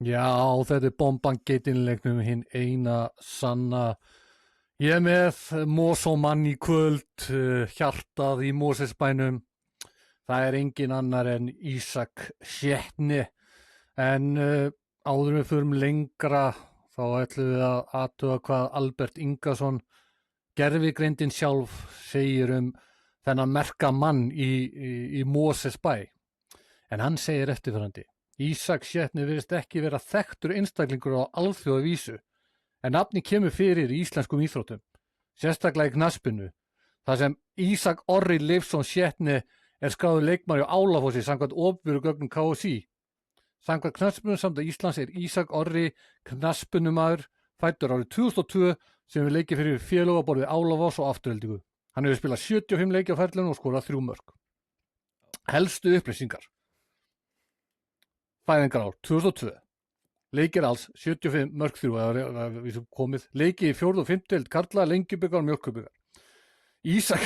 Já, þetta bomban geitinleiknum hinn eina sanna. Ég með Mosómann í kvöld, hjartað í Mosesbænum. Það engin annar en Ísak Sjetni. En áður við förum lengra, þá ætlum við að athuga hvað Albert Ingason, gervigreindin sjálf, segir þennan merka mann í Mosesbæ. En hann segir eftirfarandi: Ísak Sjetni virðist ekki vera þekktur einstaklingur á alþjóðavísu, en nafni kemur fyrir í íslenskum íþróttum, sérstaklega í knattspyrnu, þar sem Ísak Orri Leifsson Sjetni skráður leikmaður í Álafossi samkvæmt opinberum gögnum KSÍ. Samkvæmt knattspyrnusambands Íslands Ísak Orri knattspyrnumaður fæddur árið 2002 sem við leikið fyrir félög á borð við Álafoss og Aftureldingu. Hann hefur spilað 75 leiki á ferlinum og skorað 3 mörk. Helstu upplýsingar: fæðingarár 2002, leikir alls 75, mörk 3 eða við sem komið, leiki í 4. og 5. deild karla, Lengjubikar og Mjólkurbikar. Ísak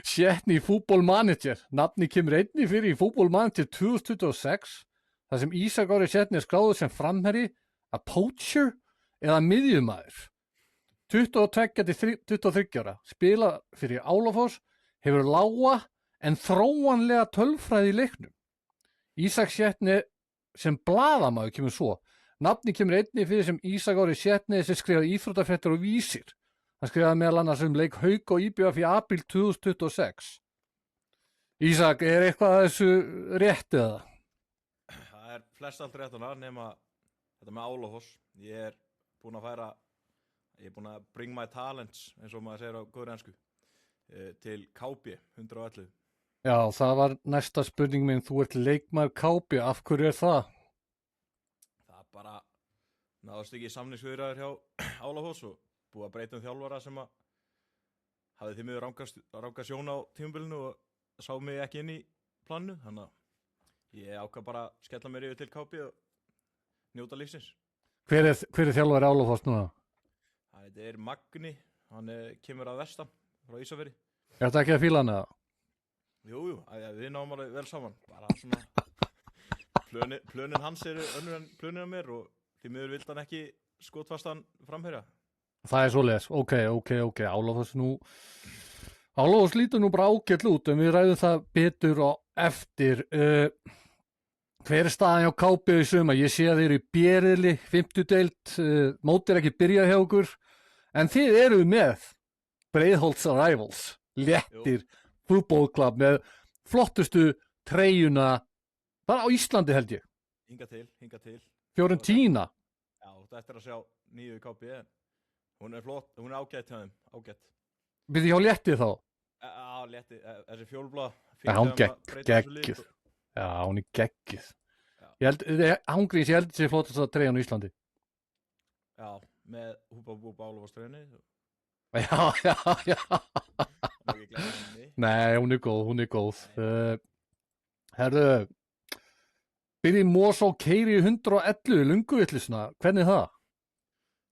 Sjetni í Football Manager, nafni kemur einnig fyrir í Football Manager 2026, þar sem Ísak Orri Sjetni skráður sem framherji, að poacher eða miðjumaður. 22-23 ára, spila fyrir Álafoss, hefur lága en þróanlega tölfræði í leiknum. Ísak Sjetni sem blaðamaður kemur svo. Nafni kemur einnig fyrir sem Ísak Orri Sjetni sem skrifaði íþróttafréttir og vísir. Hann skrifaði meðal annars leik Hauk og IBF í apríl 2026. Ísak, eitthvað að þessu rétt eða? Það flest allt rétt hana nema þetta með Álafoss. Ég búinn að bring my talents, eins og maður segir á góðri ensku, til KB 111. Já, það var næsta spurning minn. Þú ert leikmaður KB, af hverju það? Það bara náðast ekki samningsviðræður hjá Álafoss og búið að breyta þjálfara sem að hafði því miður ranga sjón á tímabilinu og sá mig ekki inn í planu, þannig að ég ákvað bara að skella mér yfir til KB og njóta lífsins. Hver er þjálfari Álafoss núna? Það Magni, hann kemur að vestan frá Ísafirði. Er þetta ekki að fíla hann eða? Jú, við náum alveg vel saman, bara svona plönin hans önnur en plönin af mér og því miður vildi hann ekki skotfastan framherja. Það svoleiðis, ok, Álafoss lítur nú bara ágætt út, en við ræðum það betur og eftir. Hver staðan hjá KB í sumar? Ég sé að þeir í B-riðli, 5. deild, mótið ekki byrjað hjá okkur, en þið eruð með Breiðholts Rivals, léttir fútbolklub með flottustu treyjuna bara á Íslandi held ég. Hinga til. Fiorentina. Já, þetta að sjá nýju KB. Hún flott, hún ágætt hjá þeim, ágætt. Byrði hjá létti þá? Já, létti, þessi fjólblá. Já, hún geggjuð. Já, hún geggjuð. Ég held þessi flottast að treyjan á Íslandi. Já, með húpa Álafoss-treyjunni. Já. Nei, hún er góð. Herðu, byrði Mosó keiri 111 lunguvillisuna, hvernig það?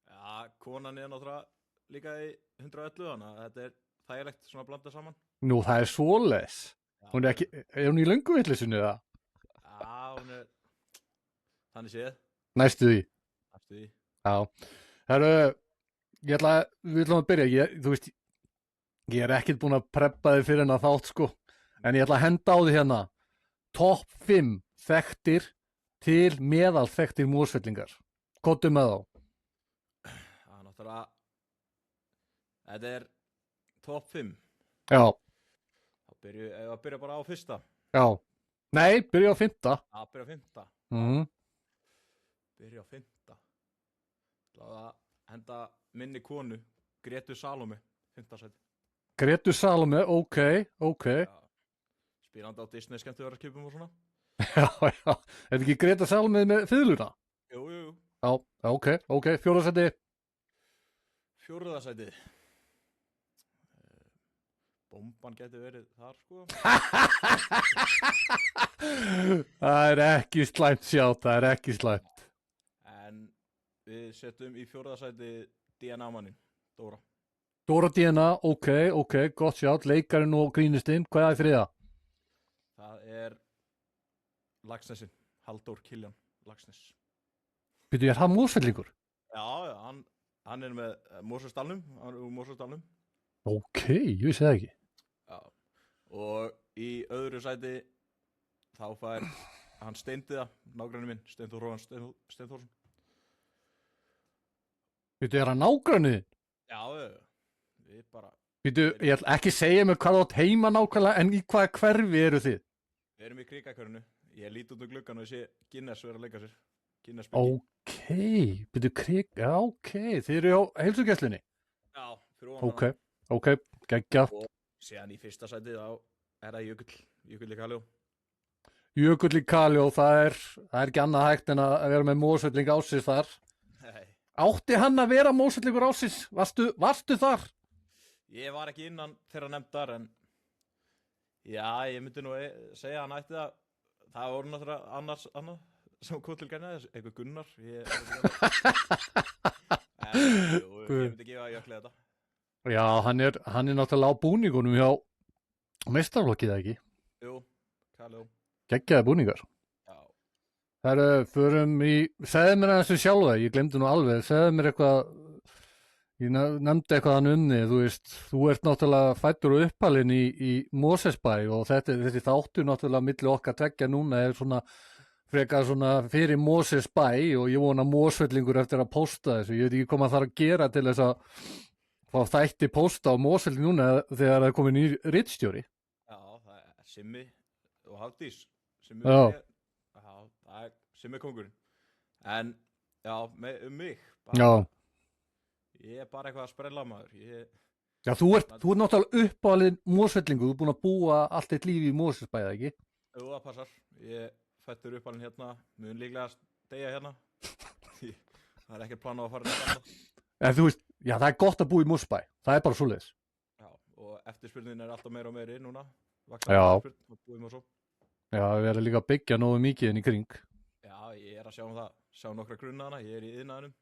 Já, konan náttúrulega líka í 111, þannig að þetta þægilegt svona að blanda saman. Nú, það svoleiðis. Hún hún í lunguvillisunu eða? Já, hún þannig séð. Næstu því. Já. Herru, við ætlum að byrja. Þú veist, ég ekkert búinn að preppa þig fyrir hennar þátt, sko. En ég ætla að henda á því hérna. Topp 5 þekktir til meðal þekktir Mosfellingar. Kottu með þá. Já, náttúrulega. Þetta topp 5. Já. Þá byrja bara á fyrsta. Já. Nei, byrja á 5. Já, byrja á 5. Byrja á 5. Það að henda minni konu, Gretu Salome, 5. sæti. Gretu Salome, ok. Já, spilandi á Disney skemmtiferðarskipum og svona. Já. Er ekki Greta Salome með fiðluna? Jú. Já, ok. 4. sæti. 4. sæti. Bomban geti verið þar, sko. Það ekki slæmt sjátt, ekki slæmt. En við setjum í 4. sæti DNA-mannin, Dóra. Dóra DNA, ok, gott sjátt. Leikarinn og grínistinn, hvað er 3? Það Laxnessin, Halldór Kiljan Laxness. Býtu, það Mosfellingur? Já, hann er með Mosfellsdalnum, hann er úr Mosfellsdalnum. Ok, ég vissi það ekki. Já, og í öðru sæti þá fær hann Steindiða, nágranni minn, Steinþór Róðan Steinþórsson. Býtu, hann nágrannið? Já, við bara, Býtu, ég ætla ekki að segja mig hvað þú átt heima nákvæmlega, en í hvaða hverfi eru þið? við erum í Kríkakörnu, ég lít út um gluggan og ég sé Guinness vera að leika sér, Guinness byggi. Ok, býtu, já, ok, þið eru á heilsugæslunni? Já, fyrir ofan Ok, ok, geggjað. og síðan í fyrsta sæti þá er það Jökull í Kaljó. Jökull í Kaljó, það er ekki annað hægt en að vera með Mosfelling ásins þar. Nei, Átti hann að vera Mosfellingur ásins? Varstu þar? ég var ekki innan þeirra nefndar en já, ég myndi nú segja að hann ætti það voru náttúrulega annað sem kom til gæna, eitthvað Gunnar ég myndi gefa Jökli þetta. Já, hann er náttúrulega á búningunum hjá meistarflokkið, ekki? Jú, Kaljó. Geggjaði búningar. Já, Förum segðu mér aðeins við sjálfa, ég glemdi nú alveg, segðu mér eitthvað, ég nefndi eitthvað hann þig, þú veist, þú ert náttúrulega fæddur og uppalinn í Mosfellsbæ og þessi þáttur náttúrulega milli okkar tveggja núna er svona frekar svona fyrir Mosfellsbæ og ég vona Mosfellingur eftir að pósta þessu, ég veit ekki hvað maður þarf að gera til þess að fá þætti pósta á Mosfelling núna þegar það er komin í ritstjóri. já, það er Simmi og Hafdís. Simmi Já. það er Simmi kóngurinn. En, já, mig. Já. Ég er bara eitthvað að sprella maður. Já, þú ert náttúrulega uppálinn Mosfellingu, þú er búin að búa allt eitt lífi í Mosfellsbæ, ekki? Jú, það passar. Ég fættur uppalinn hérna, mun líklega deyja hérna. Það er ekkert plan á að fara til þetta. En þú veist, já, það er gott að búa í Mosfellsbæ, það er bara svoleiðis. Já, og eftirspurnin er alltaf meira og meiri núna. Já. Eftirspurn, og búið Mosó. Já, við erum líka að byggja nógu mikið inn í kring. Já, ég er að sjá það. Sjá nokkra grunna hana, ég er í iðnaðinum.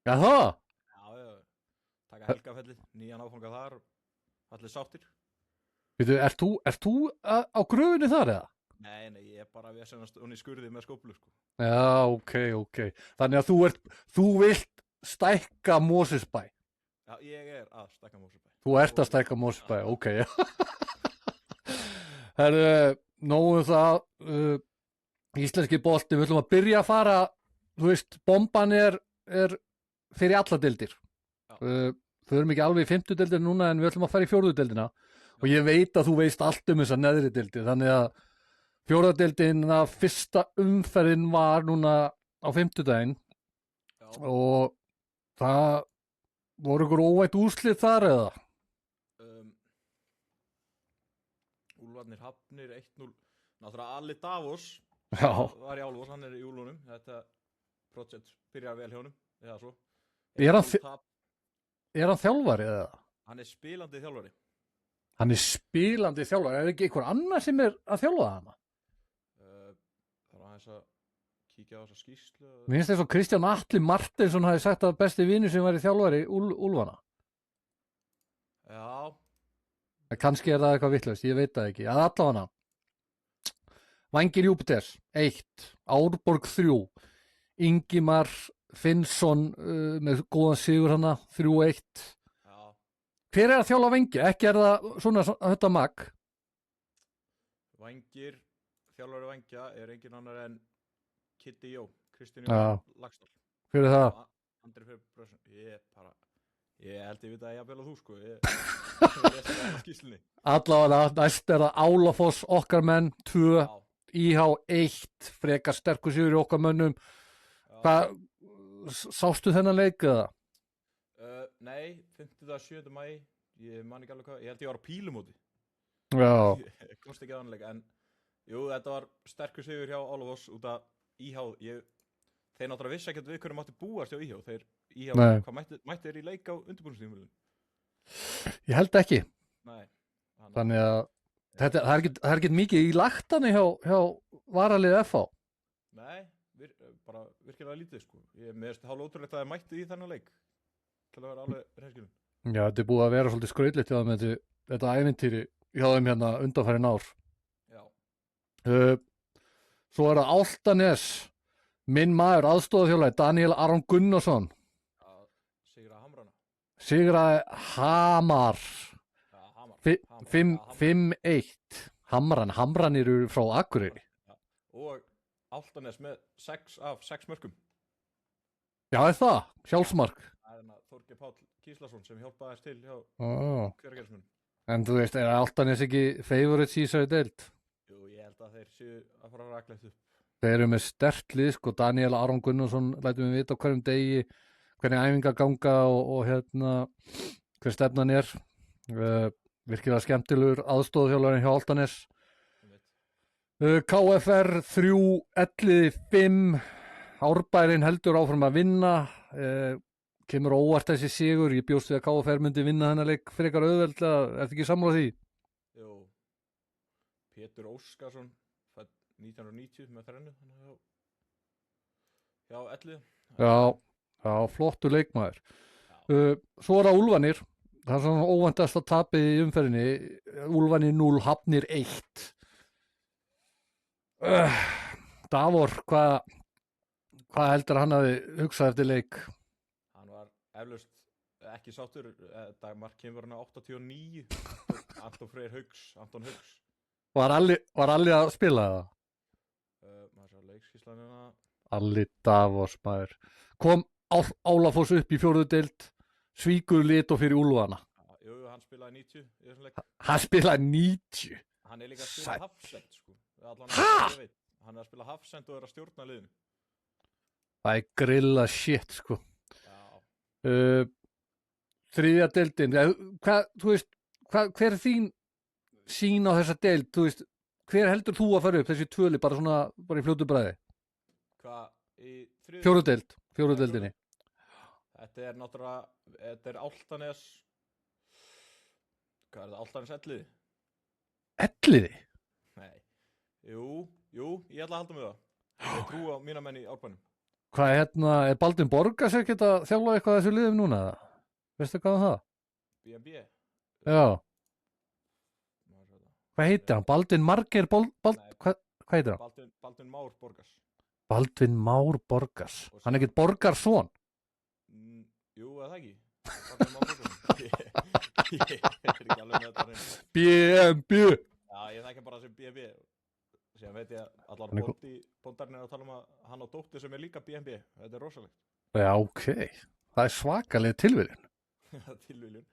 Já, það? Já, taka Helgafellið, nýjan áfanga þar, allir sáttir. Veitu, ert þú á gröfunni þar eða? Nei, ég er bara að vesennast hún í skurði með skóplu, sko. Já, ok. Þannig að þú vilt stækka Mosfellsbæ. Já, ég er að stækka Mosfellsbæ. Þú ert að stækka Mosfellsbæ, ok. Herðu, nógu það, íslenski bolti, við ætlum að byrja að fara, þú veist, bomban er fyrir alla deildir. Förum ekki alveg í 5. deildina núna en við ætlum að fara í 4. deildina og ég veit að þú veist allt um þessa neðri deildir, þannig að 4. deildina fyrsta umferðin var núna á 5. daginn og það voru ykkur óvænt úrslit þar eða? Úlfarnir Hafnir 1-0. Náttúrulega Ali Davos var í Álfos, hann er í Úlunum. Þetta projekt byrjar vel hjá honum, eða svo. Er hann þjálfari eða? Hann er spilandi þjálfari. Hann er spilandi þjálfari, er ekki einhver annar sem er að þjálfa hana? Það er aðeins að kíkja á þessa skýrslu. Mér finnst þess að Kristján Atli Martinsson hafi sagt að besti vinur sem var í þjálfari Úlfana. Já. Kannski er það eitthvað vitlaust, ég veit það ekki. Að allavega Vængir Júpiters 1, Árborg 3, Ingimar Finnsson með góðan sigur hana 3-1. Já. Hver er að þjálfa Vængir? Ekki er það svona þetta mag? Vængir, þjálfari Vængja er engin annar en Kitty Jó, Kristján Jó Lagsdal. Hver er það? Andri Freyr, ég held ég vita að ég að bela þú sko. Ég skýrslunni. Allavega næst er það Álafoss okkar menn 2, IH 1, frekar sterkur sigur í okkar mönnum. Hvað, sástu þennan leik eða? Nei, 57. maí, ég man ekki alveg hvað, ég held ég var á pílumóti. Já. Ég komst ekki að hann leik, en jú, þetta var sterkur sigur hjá Álafoss út af IH. Þeir náttúrulega vissi ekkert við hverju mátti búast hjá IH. IH, hvað mætti þeir í leik á undirbúningstímabilinu? Ég held ekki. Nei. Þannig að það er ekkert mikið í lagtani hjá varalið FH. Nei, bara virkilega lítið sko. Mér finnst hálf ótrúlegt að það mætti í þennan leik. Til að vera alveg reynskilin. Já, þetta er búið að vera svolítið skrautlegt hjá þeim með þetta ævintýri hjá þeim hérna undanfærin ár. Já. Svo er það Álftanes Minn maður aðstofþjálfari Daniel Aron Gunnarsson að sigra Hamrana. sigraði Hamar Já, Hamar. Fi- Hamar. fimm- Já, Hamar. 5-1 Hamran eru frá Akureyri. Og Álftanes með 6 af 6 mörkum. Já, er það? Sjálfsmark. Það er Þorgeir Páll Gíslason sem hjálpaði þess til hjá Hveragerðismunum. En þú veist, er Álftanes ekki favorites í þessari deild? Jú, ég held að þeir séu að fara að raklegt upp. Þeir eru með sterkt lið, sko. Daniel Aron Gunnarsson lætum við vita á hverjum degi hvernig æfingar ganga og hver stefnan er. Virkilega skemmtilegur aðstofþjálfarinn hjá Álftanes. KFR 3, Elliði 5, Árbærin heldur áfram að vinna, kemur óvart þessi sigur, ég bjóst við að KFR myndi vinna þennan leik frekar auðveldlega, ertu ekki sammála því? Jú, Pétur Óskarsson, fædd 1990 með þrennu, hjá Elliði. Já, flottur leikmaður. Svo er það Úlfanir, það er svona óvæntast að tapið í umferðinni, Úlfanir 0, Hafnir 1. Davor, hvað heldur hann hafi hugsað eftir leik? Hann var eflaust ekki sáttur, þetta mark kemur hann á 89, Anton Haugs. Var Alli að spila það? Maður sá leikskíslan hérna. Alli Davors maður. Kom Álafoss upp í 4. deild, svíkur lit og fyrir Úlfana. Jú, hann spilaði 90 í þessum leik. Hann spilaði 90? Hann er líka að spila hafsend, sko. Hann er að spila hafsend og er að stjórna liðinu. Það er grilla shit, sko. Já. 3. deildin, þú veist, hver er þín sín á þessa deild, þú veist, hver heldur þú að fara upp þessi tvöli bara í fljótu bræði? Hvað, í 4. deild, 4. deildinni. Þetta er náttúrulega, þetta er Álftanes, hvað er það, Álftanes Elliði? Elliði? Nei, jú, ég ætla að halda með það. Ég trú á mína menn í Árbænum. Hvað er Baldvin Borgars ekkert að þjálfa eitthvað þessu liðum núna? Veistu hvað það? BNB? Já. Hvað heitir hann? Baldvin Margeir hvað heitir hann? Baldvin Már Borgars. Baldvin Már Borgars. Hann er ekkert Borgarsson? Jú, eða það ekki. Baldvin Már Borgars. Ég er ekki alveg með þetta reynd. BNB. Já, ég þekki bara sem BNB. Síðan veit ég að allar bóndarinn er að tala að hann á dóttir sem er líka BNB. Þetta er rosalegt. Já, ok. Það er svakalega tilviljun. Tilviljun.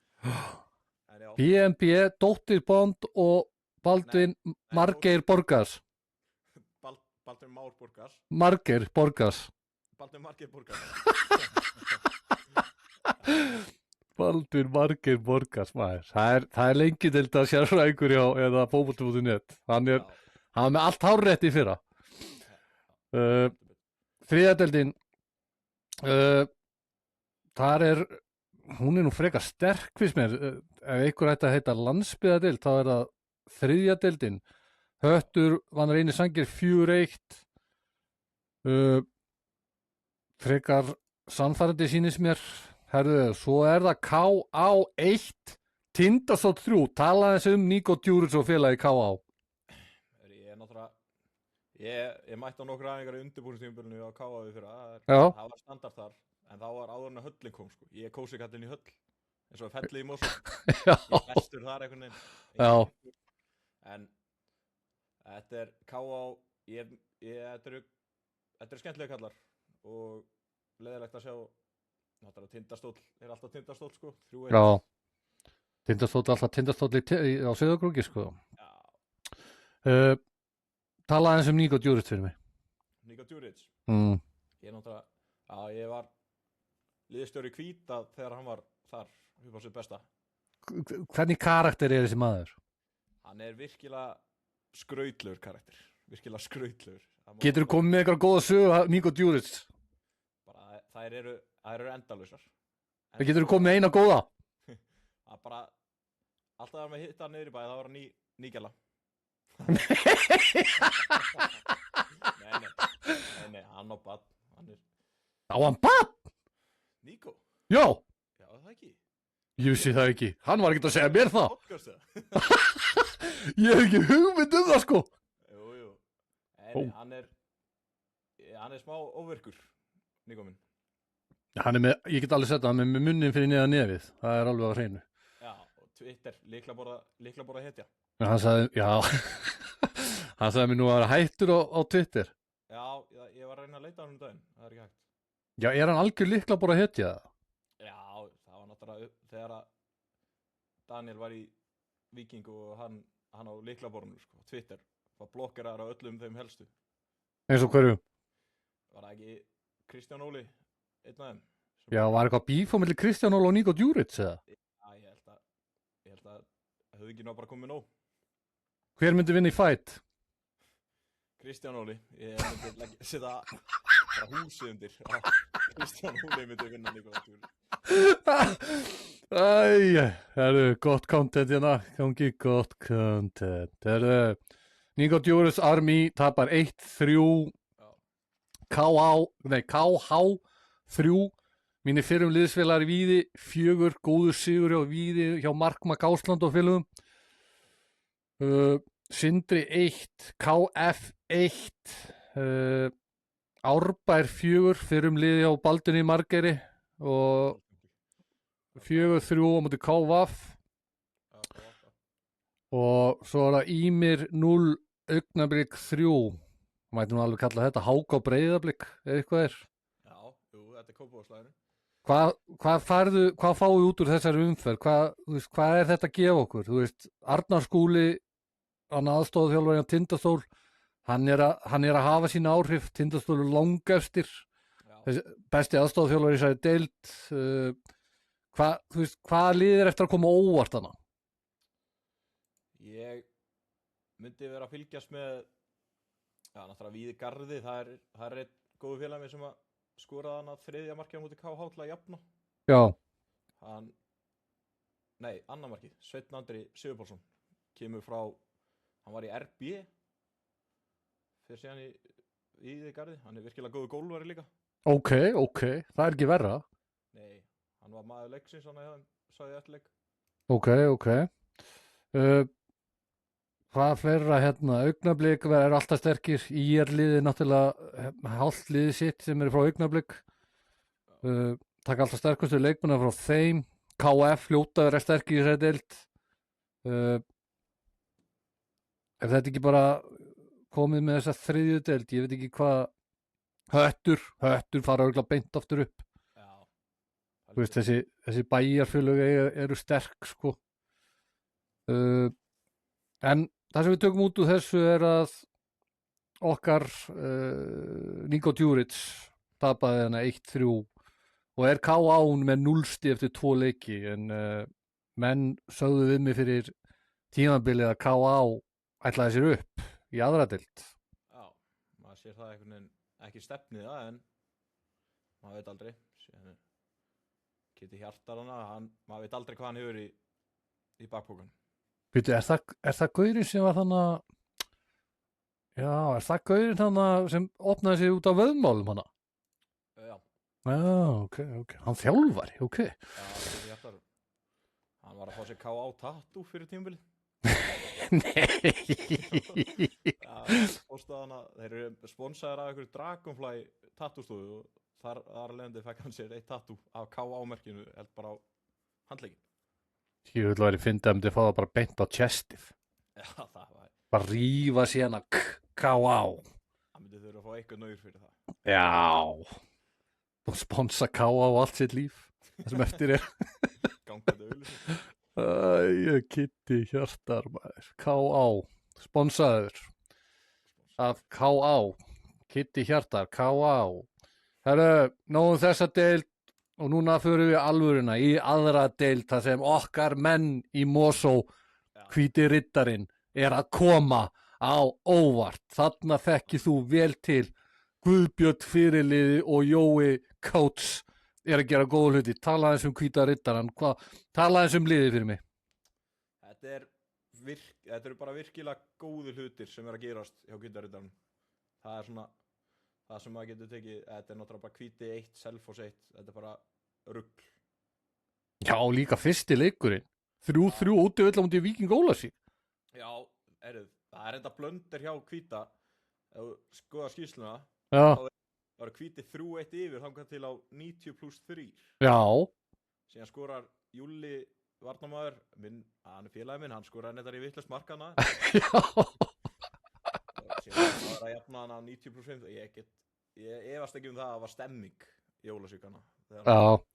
BNB, dóttir Bond og Baldvin Margeir Borgars. Baldvin Már Borgars. Margeir Borgars. Baldvin Margeir Borgars. Baldvin Margeir Borgars, maður. Það er lengi til þetta sérfræðingur eða fótbolti.net. Hann er með allt hárrétt í fyrra. 3. deildin, hún er nú frekar sterk, finnst mér. Ef einhver ætti að heita landsbyggðardeild, þá er það 3. deildin. Höttur vann Reynir Sangir 4-1. Frekar sannfærandi sýnist mér. Herðu, svo er það K.A. 1, Tindastóll 3. Talaði þessi Níko Djuric og félagi K.A. Ég mætti á nokkur aðingar í undirbúinistímabilinu á K.A. við fyrra. Já. Það var standart þar, en þá var áður en að höllin kom, sko. Ég er kósikallinn í höll, eins og fellið í Mosó. Já. Ég er bestur þar einhvern veginn. Já. En þetta er K.A. Þetta er skemmtilega kallar og leiðilegt að sjá. Náttúrulega Tindastóll er alltaf Tindastóll, sko. 3-1. Já. Tindastóll er alltaf Tindastóll á Sauðárkróki, sko. Já. Talaði eins Níko Djuric fyrir mig. Níko Djuric? Ég náttúrulega, ég var liðstjóri Hvíta þegar hann var þar upp á sitt besta. Hvernig karakter er þessi maður? Hann er virkilega skrautlegur karakter. Virkilega skrautlegur. Geturðu komið með eitthvað góða sögu af Níko Djuric? Bara, þær eru endalausar. Geturðu komið með eina góða? Það bara, alltaf að maður hitta hann niður í bæði, það var hann nýgjala. Nei, hann á badn. Á hann badn? Níko? Já. Já, það ekki. Ég vissi það ekki. Hann var ekkert að segja mér það. Podcast, Ég hef ekki hugmynd um það, sko. Jú. Nei, hann er Hann er smá óvirkur, Níko minn. Ég get alveg sett að hann er með munnin fyrir neða nefið. Það er alveg á hreinu. Já, og Twitter, líklaborða hetja. En hann sagði, já, hann sagði mér nú að vera hættur á Twitter. Já, ég var að reyna að leita á hann daginn, það er ekki hægt. Já, er hann algjör líkla bara að hetja það? Já, það var náttúrulega þegar að Daniel var í Víking og hann á líklaborðinu, sko, Twitter, var blokkeraðar á öllum þeim helstu. Eins og hverju? Var það ekki Kristján Óli, einn af þeim? Já, var eitthvað bíf á milli Kristján Óla og Níko Djuric eða? Já, ég held að höfðinginn var bara komið nóg. Hver myndi vinna í fight? Kristján Óli, ég myndi setja bara húsið undir. Kristján Óli myndi vinna Níko Djuric. Æj, það er gott content hérna, gangi gott content. Það er Níko Djuric Army tapar 1-3, KH 3, mínir fyrrum liðsfélagar í Víði, 4 góður sigur hjá Víði, hjá Markmark Ásland og félögum. Sindri 1, KF 1, Árbær 4, fyrrum liði hjá Baldunni Margeiri og 4-3 á móti KVF. Og svo er það Ímir 0, Augnablik 3. Mætti nú alveg kalla þetta Háka og Breiðablik eða eitthvað er. Já, þetta er Kópavogslæðinu. Hvað fáið út úr þessari umferð? Hvað er þetta að gefa okkur? Þú veist, Arnar Skúli, hann aðstoðarþjálfari á Tindastól, hann er að hafa sína áhrif. Tindastól er langefstir. Besti aðstoðarþjálfari í þessari deild. Hvað liðir eftir að koma óvart hana? Ég myndi vera að fylgjast með, já, náttúrulega Víði Garði, það er einn góðu félag með sem að skoraði hann að 3. markið á móti KH til að jafna. Já. Annar markið, Sveinn Andri Sigurpálsson, kemur frá, hann var í RB, fyrir síðan í Víði Garði, hann er virkilega góðu gólvari líka. Ok, það er ekki verra. Nei, hann var maður leiksins, hann sagði eftir leik. Ok. Hvað fleira hérna, Augnablik er alltaf sterkir, IR-liðið náttúrulega hálft liðið sitt sem er frá Augnablik, taka alltaf sterkustu leikmennar frá þeim, KF hljóta vera sterkir í þessari deild. Ef þetta ekki bara komið með þessa 3. deild, ég veit ekki hvað, höttur fara örugglega beint aftur upp. Já. Þú veist, þessi bæjarfélög eru sterk, sko. En það sem við tökum út úr þessu er að okkar Níko Djuric tapaði hana 1-3 og er KA með 0 stig eftir 2 leiki, en menn sögðu við mig fyrir tímabilið að KA ætlaði sér upp í aðra deild. Já, maður sér það einhvern veginn ekki stefnið það, en maður veit aldrei. Kitty Hjartar maður veit aldrei hvað hann hefur í bakpókan. Býtu, er það gaurinn sem var þannig, já, er það gaurinn þannig sem opnaði sig út á vöðmálum hana? Já. Já, ok, hann þjálfari, ok. Já, Kitty Hjartar, hann var að fá sér KA tattoo fyrir tímabilið. Nei. Já, póstaði þeir eru sponsaðir af einhverju Dragonfly tattoostofu og þar leðandi fekk hann sér eitt tattoo af KA-merkinu, held bara á handleggin. Ég vil væri fyndið að myndi fá það bara beint á chestið. Já, það var... Bara rífa síðan að KA. Það myndi þurfa að fá eitthvað nauður fyrir það. Já. Og sponsa KA á allt sitt líf. Það sem eftir er. Gangandi auðlýsing. Æ, Kitty Hjartar, maður. KA. Sponsaður. Af KA. Kitty Hjartar, KA. Herru, nóðum þessa deild. Og núna förum við alvöruna í aðra deild þar sem okkar menn í Mosó, hvíti riddarinn, er að koma á óvart. Þarna þekkir þú vel til. Guðbjörn fyrirliði og Jói Coates er að gera góða hluti. Tala eins hvíta riddarann. Tala eins liðið fyrir mig. Þetta eru bara virkilega góði hlutir sem er að gerast hjá hvíta riddarann. Það er svona... Það sem maður getur tekið, þetta er náttúrulega bara hvíti 1, Selfoss 1, þetta er bara rugl. Já, líka fyrsti leikurinn. 3-3 úti öll á mútið Víking Ólafsvík. Já, það er enda blöndir hjá hvíta. Ef þú skoðar skýrsluna, Já. þá er var Hvíti 3-1 yfir þangað til á 90+3. Já, Síðan skorar Júlli varnarmaður hann er félagi minn, hann skoraði nettar í vitlaust mark hana. já, Síðan það var að jafna hana á 90+5. Ég efast ekki um það að var stemming í Ólafsvíkana. já.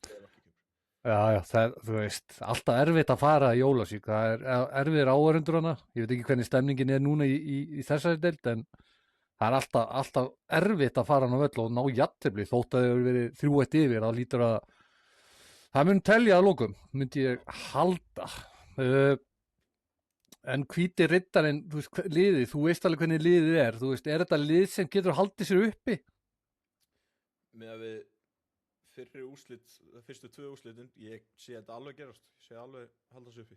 Já, þú veist, alltaf erfitt að fara í jólasík, það er erfiðir áhorfendur hana, ég veit ekki hvernig stemningin er núna í þessari deild, en það er alltaf erfitt að fara hann á völl og ná jafntefli, þótt að þau eru verið 3-1 yfir, þá lítur að það mun telja að lokum, myndi ég halda. En Hvíti riddarinn, þú veist, liðið, þú veist alveg hvernig liðið er, þú veist, er þetta lið sem getur haldið sér uppi? Með að við fyrri úrslit, fyrstu 2 úrslitin, ég sé þetta alveg gerast, ég sé alveg haldast uppi.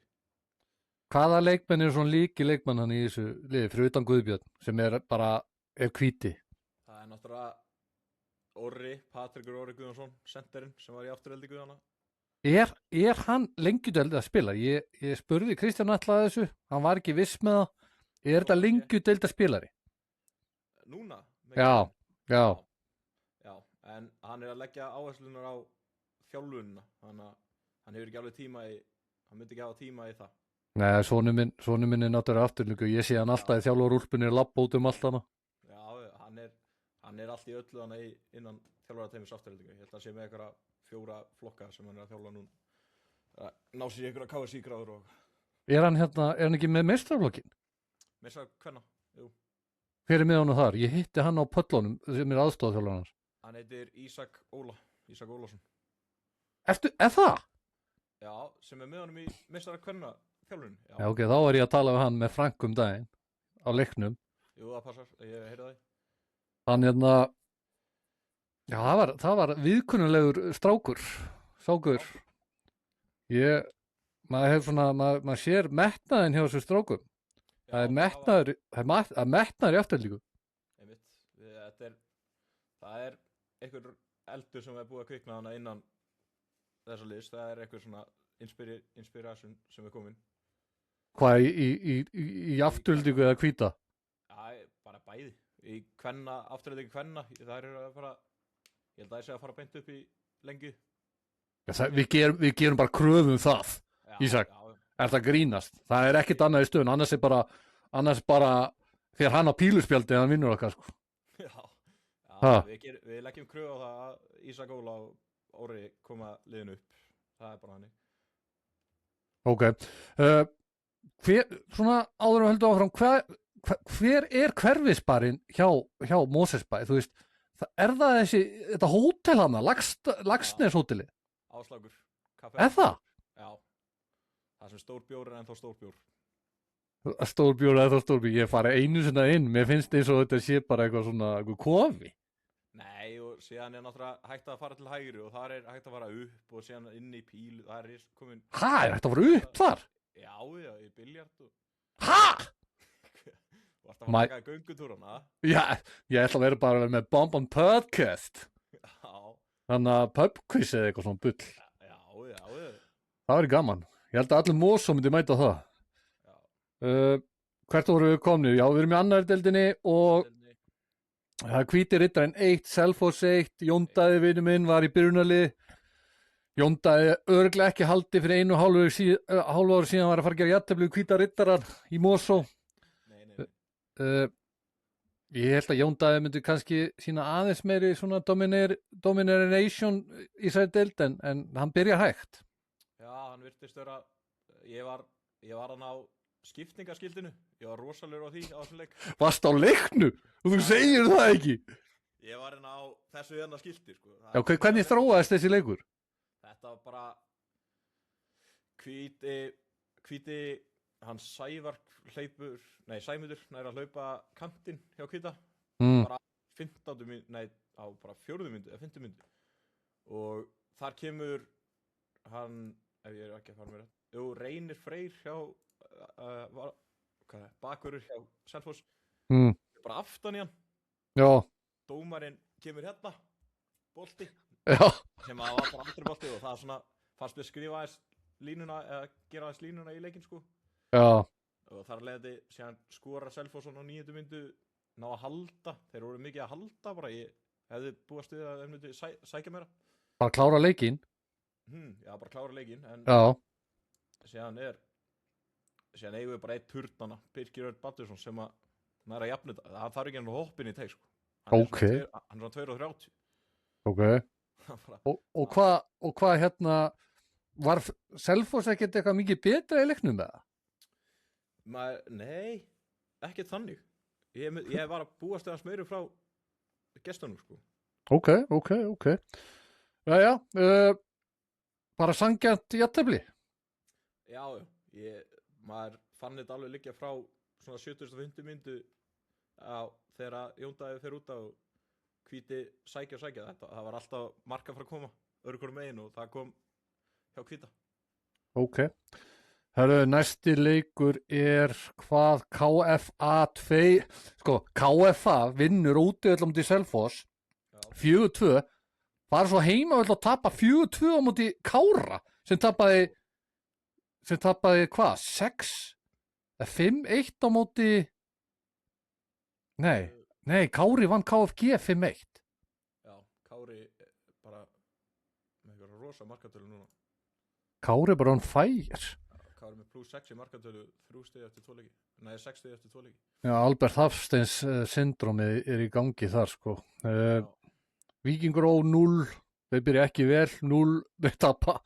Hvaða leikmenn eru svona líki leikmann hann í þessu liði, fyrir utan Guðbjörn, sem er Hvíti? Það er náttúrulega Patrekur Orri Guðjónsson, senterinn, sem var í aftureldi Guðjana. Er hann lengjudeild að spila? Ég spurði Kristján Atla að þessu, hann var ekki viss með það. Er þetta lengjudeild að spilari? Núna? Já. Já, en hann er að leggja áherslunar á þjálfunina, þannig að hann hefur ekki alveg hann myndi ekki hafa tíma í það. Nei, sonur minn er náttúrulega afturlíku, ég sé hann alltaf í þjálfarúlpunni labb út allt hana. Já, hann er allt í öllu hana innan þjálfarateymis afturlíku, ég held að sé með einhverja 4 flokka sem hann er að þjálfa núna. Ná sér einhverja KSI-gráður og... Er hann ekki með meistaraflokkin? Meistar hvenna, jú. Hver er með honum þar? Ég hitti hann á pöllunum sem er aðstofþjálfar hans. Hann heitir Ísak Ólafsson. Er það? Já, sem er með honum í meistara hvenna þjálfurinn. Já, ok, þá var ég að tala við hann með Frank daginn á leiknum. Jú, það passar, ég heyrði það. Hann já, það var viðkunnulegur strákur. Maður sér metnaðinn hjá þessu strákum. Það er metnaður í afturlíku. Það er einhver eldur sem er búið að kvikna hana innan þessa liðs. Það er einhver svona inspiration sem er komin. Hvað, í afturlíku eða hvíta? Já, bara bæði. Í afturlíku hvenna, það er að fara, ég held að það sé að fara beint upp í lengi. Já, við gerum bara kröfum það, Ísak. Er það grínast? Það er ekkert annað í stöðun, annars bara fyrir hann á píluspjaldi en hann vinnur okkar, sko. Já, við leggjum kröfu á það að Ísak Óla og Óri koma liðinu upp. Það er bara hannig. Ok. Svona áður höldum áfram, hver er hverfisbarinn hjá Mosesbæ? Þú veist, er það þetta hótel hana, Laxnes hótelið? Áslákur. Er það? Já. Það sem stórbjór er ennþá stórbjór. Stórbjór er ennþá stórbjór. Ég fari einu sinna inn. Mér finnst eins og þetta sé bara eitthvað kofi. Nei, og síðan er náttúrulega hægt að fara til hægri og þar er hægt að fara upp og síðan inn í pílu. Það er komin... Hæ, er hægt að fara upp þar? Já, í biljart og... Hæ? Þú varst að fara að taka í göngutúrana. Já, ég ætla að vera bara með Bonbon Podcast. Já. Þannig að pubquiz eða eitthvað svona bull. Já. Það verður gaman. Ég held að allir Mosó myndi mæta það. Hvert voru við komnir? Já, við erum í annari deildinni og það er Hvíti riddarinn 1, Selfoss 1, Jón Daði vinur minn var í byrjunarliði. Jón Daði örugglega ekki haldi fyrir 1,5 ári síðan var að fara að gera jafntefli við Hvíta riddarann í Mosó. Nei. Ég held að Jón Daði myndi kannski sína aðeins meiri svona domination í þessari deild en hann byrjar hægt. Já, hann virtist vera, ég var hann á skiptingaskildinu, ég var rosalegur á því á þessum leik. Varst á leiknu? Og þú segir það ekki? Ég var hann á þessu skildi, sko. Já, hvernig þróaðist þessi leikur? Þetta var bara Hvíti, hann Sæmundur nær að hlaupa kantinn hjá Hvíta. Bara 15. mínútu, bara 4. mínútu eða 5. mínútu. Og þar kemur hann, ef ég er ekki að fara mér rétt, Reynir Freyr hjá bakvörður hjá Selfoss, bara aftan í hann. Já. Dómarinn kemur hérna, bolti, já, sem að var bara aldrei bolti og það er svona, fannst við skrifa aðeins línuna, eða gera aðeins línuna í leikinn, sko. Já. Og þar leiði síðan skora Selfoss á 9. mínútu, ná að halda, þeir voru mikið að halda bara, hefði búast við að þeir myndi sækja meira. Bara klára leikinn. Já, bara klára leikinn, en Já, síðan eigum við bara eitt turnana, Birkir Örn Baldursson, sem að næra jafn þetta. Það þarf ekki hann hoppin í teik, sko. Ok. Hann er svona 2:30. ok. Bara, Og hvað hérna, var Selfoss ekkert eitthvað mikið betra í leiknum með það? nei, ekkert þannig. Ég var að búast eða smöru frá gestunum, sko. Ok. Jæja, bara sanngjarnt jafntefli. Já, maður fann þetta alveg liggja frá svona 70-50 mínútu þegar Jón Davíð fer út og Hvíti sækja. Það var alltaf marka frá að koma öðru hvorum megin og það kom hjá Hvíta. Ok. Hörru, næsti leikur hvað KFA 2, sko, KFA vinnur útivöll á móti Selfoss, 4-2, fara svo heima og tapa 4-2 á móti Kára, sem tapaði hvað, 5-1 á móti, nei, Kári vann KFG 5-1. Já, Kári bara með einhverja rosa markatölu núna. Kári bara on fire. Kári með +6 í markatölu, 3 stig eftir 2 leiki. Nei, 6 stig eftir 2 leiki. Já, Albert Hafsteins syndrómið í gangi þar, sko. Víkingur Ó 0, þeir byrja ekki vel, 0, þeir tapa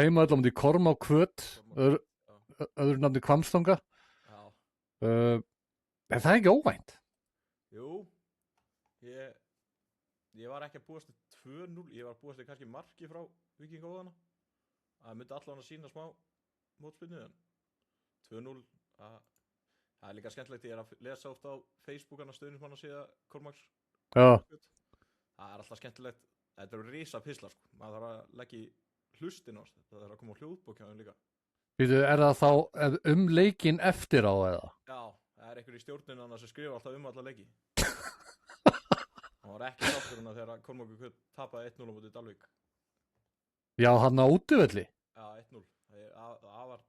heima allar um því Kormák Kvöt, öðru nafni Hvammstanga. En það ekki óvænt? Jú, ég var ekki að búast til 2-0, ég var að búast til kannski marki frá Víking Óðana. Það myndi allan að sína smá mótspyrnu, en 2-0, það líka skemmtilegt. Ég að lesa oft á Facebookana stuðnismann að síða Kormáks. Já. Það alltaf skemmtilegt. Þetta eru risa pislar, sko. Maður þarf að leggja í hlustin á þessu. Það þarf að koma á hljóðbók hjá þeim líka. Býtu, það þá leikinn eftir á eða? Já, það einhver í stjórnina sem skrifa alltaf alla leiki. Það var ekki sáttur þegar Kormákur Kvöt tapaði 1-0 á móti Dalvík. Já, hann á útivelli? Já, 1-0. Það var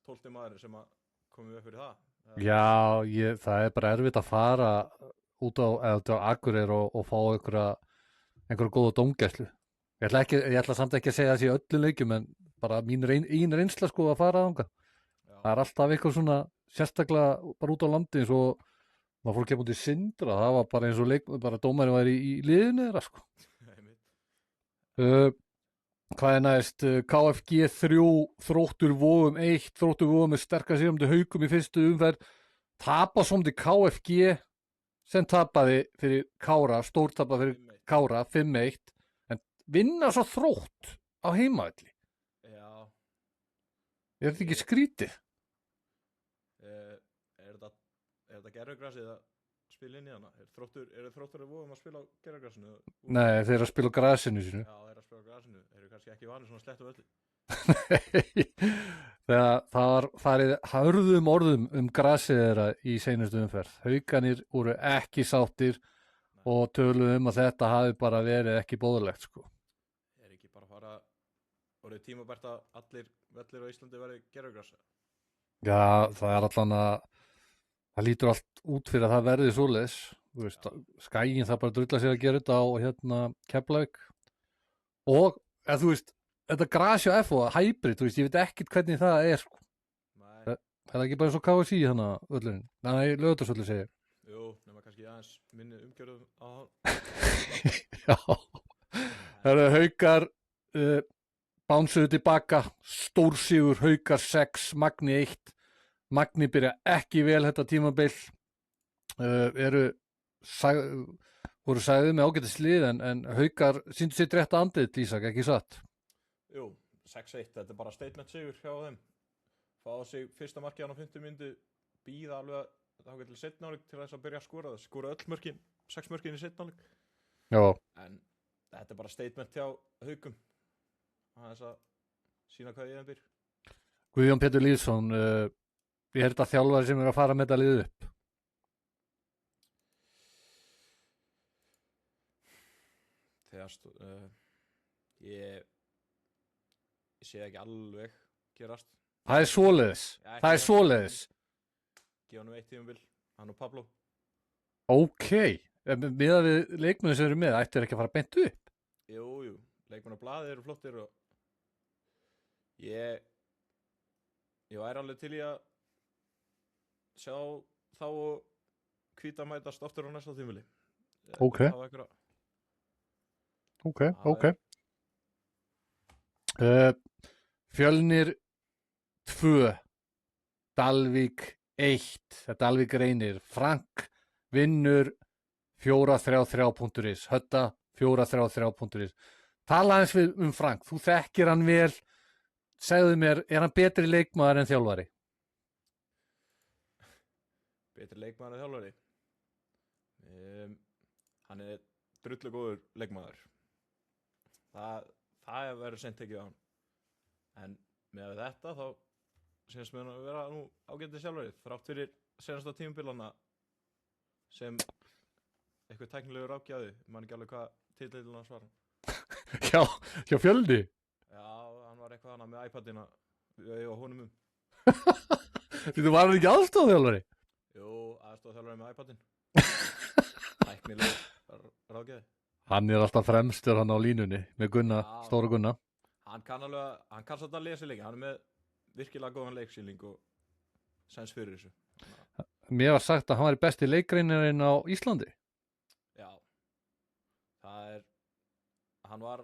12. maður sem komið upp fyrir það. Já, það bara erfitt að fara út á Akureyri og fá einhverja góða dómgæslu. Ég ætla samt ekki að segja þessi í öllum leikjum, en bara mín reynsla, sko, að fara þangað. Það alltaf eitthvað svona sérstaklega bara út á landi, eins og maður fór að kemja út í Sindra. Það var bara eins og bara dómarinn væri í liðinu þeirra, sko. Hvað næst? KFG 3, Þróttur Vogum 1, Þróttur Vogum er sterkast sigurinn á móti Haukum í fyrstu umferð, tapa svo á móti KFG sem tapaði fyrir Kára, stórtapaði fyrir Kára 5-1, en vinna svo Þrótt á heimavelli. Já. Er þetta ekki skrítið? Er þetta gerfugrasið að spila inn í hana? Eru Þróttur Vogum að spila á gerfugrasinu? Nei, þeir eru að spila á grasinu sínu. Já, þeir eru að spila á grasinu. Þeir eru kannski ekki vanið svona slettu völdi. Nei, þegar það var farið hörðum orðum grasið þeirra í seinustu umferð. Haukanir voru ekki sáttir og töluðum að þetta hafi bara verið ekki boðlegt, sko. Er ekki bara fara orðið tímabært að allir vellir á Íslandi verið gerfugrasa? Já, það allan að það lítur allt út fyrir að það verði svoleiðis. Þú veist, Skaginn það bara drulla sér að gera þetta á Keflavík. Og, þú veist, þetta grasi á FO, hybrid, þú veist, ég veit ekkert hvernig það er, sko. Nei. Það ekki bara eins og KSI hana völlurinn? Nei, Laugardalsvöllur segir. Jú, nema kannski aðeins minni umgjörðum á hann. Já. Það eru Haukar bánsuðu tilbaka, stórsigur, Haukar 6, Magni 1. Magni byrja ekki vel þetta tímabil, voru sagðið með ágætis lið, en Haukar sýndu sitt rétt andið, Ísak, ekki satt? Jú, 6-1, þetta er bara statement sigur hjá þeim. Fáðu sig fyrsta markið á 50 mínútu, bíða alveg þá til seinni hálfleik til þess að byrja að skora. Það skora öll mörkin, 6 mörkin í seinni hálfleik. Já. En þetta er bara statement hjá Haukum. Það er að sína hvað ég byr. Guðjón Pétur Lýðsson, ég held að þjálfari sem að fara með þetta lið upp. Þegar ég sé ekki alveg gerast. Það er svoleiðis. Gefa nú 1 tímabil, hann og Pablo. Ok, Miðað við leikmenn sem eru með, ættu ekki að fara beint upp? Jú, leikmannablaðið eru flottir og ég væri alveg til í að sjá þá og hvíta mætast aftur á næsta tímuli. Ok. Ok. Fjölnir 2, Dalvík 1, Dalvík reynir, Frank vinnur 433.is, Hödda 433.is. Tala eins við Frank, þú þekkir hann vel, segðu mér, er hann betri leikmaður en þjálfari? Betri leikmaður en þjálfari? Hann er drullu góður leikmaður. Það verður seint tekið á hann. En með þetta þá syns mér að vera nú ágætið sjálfari, þrátt fyrir senasta tímabilana sem eitthvað tæknilegur ágæði, man ekki alveg hvað titillinn hans var. hjá Fjölni? Já, hann var eitthvað annað með iPadina og honum Þú var hann ekki aðstofþjálfari? Jú, aðstofþjálfari með iPadin. Tæknilegur ráðgjafi. Hann er alltaf fremstur hann á línunni með Gunna, stóra Gunna. Hann kann svolítið að lesa leikinn, hann er með virkilega góðan leiksýning og sens fyrir þessu. Mér var sagt að hann var besti leikreinarinn á Íslandi. Já, hann var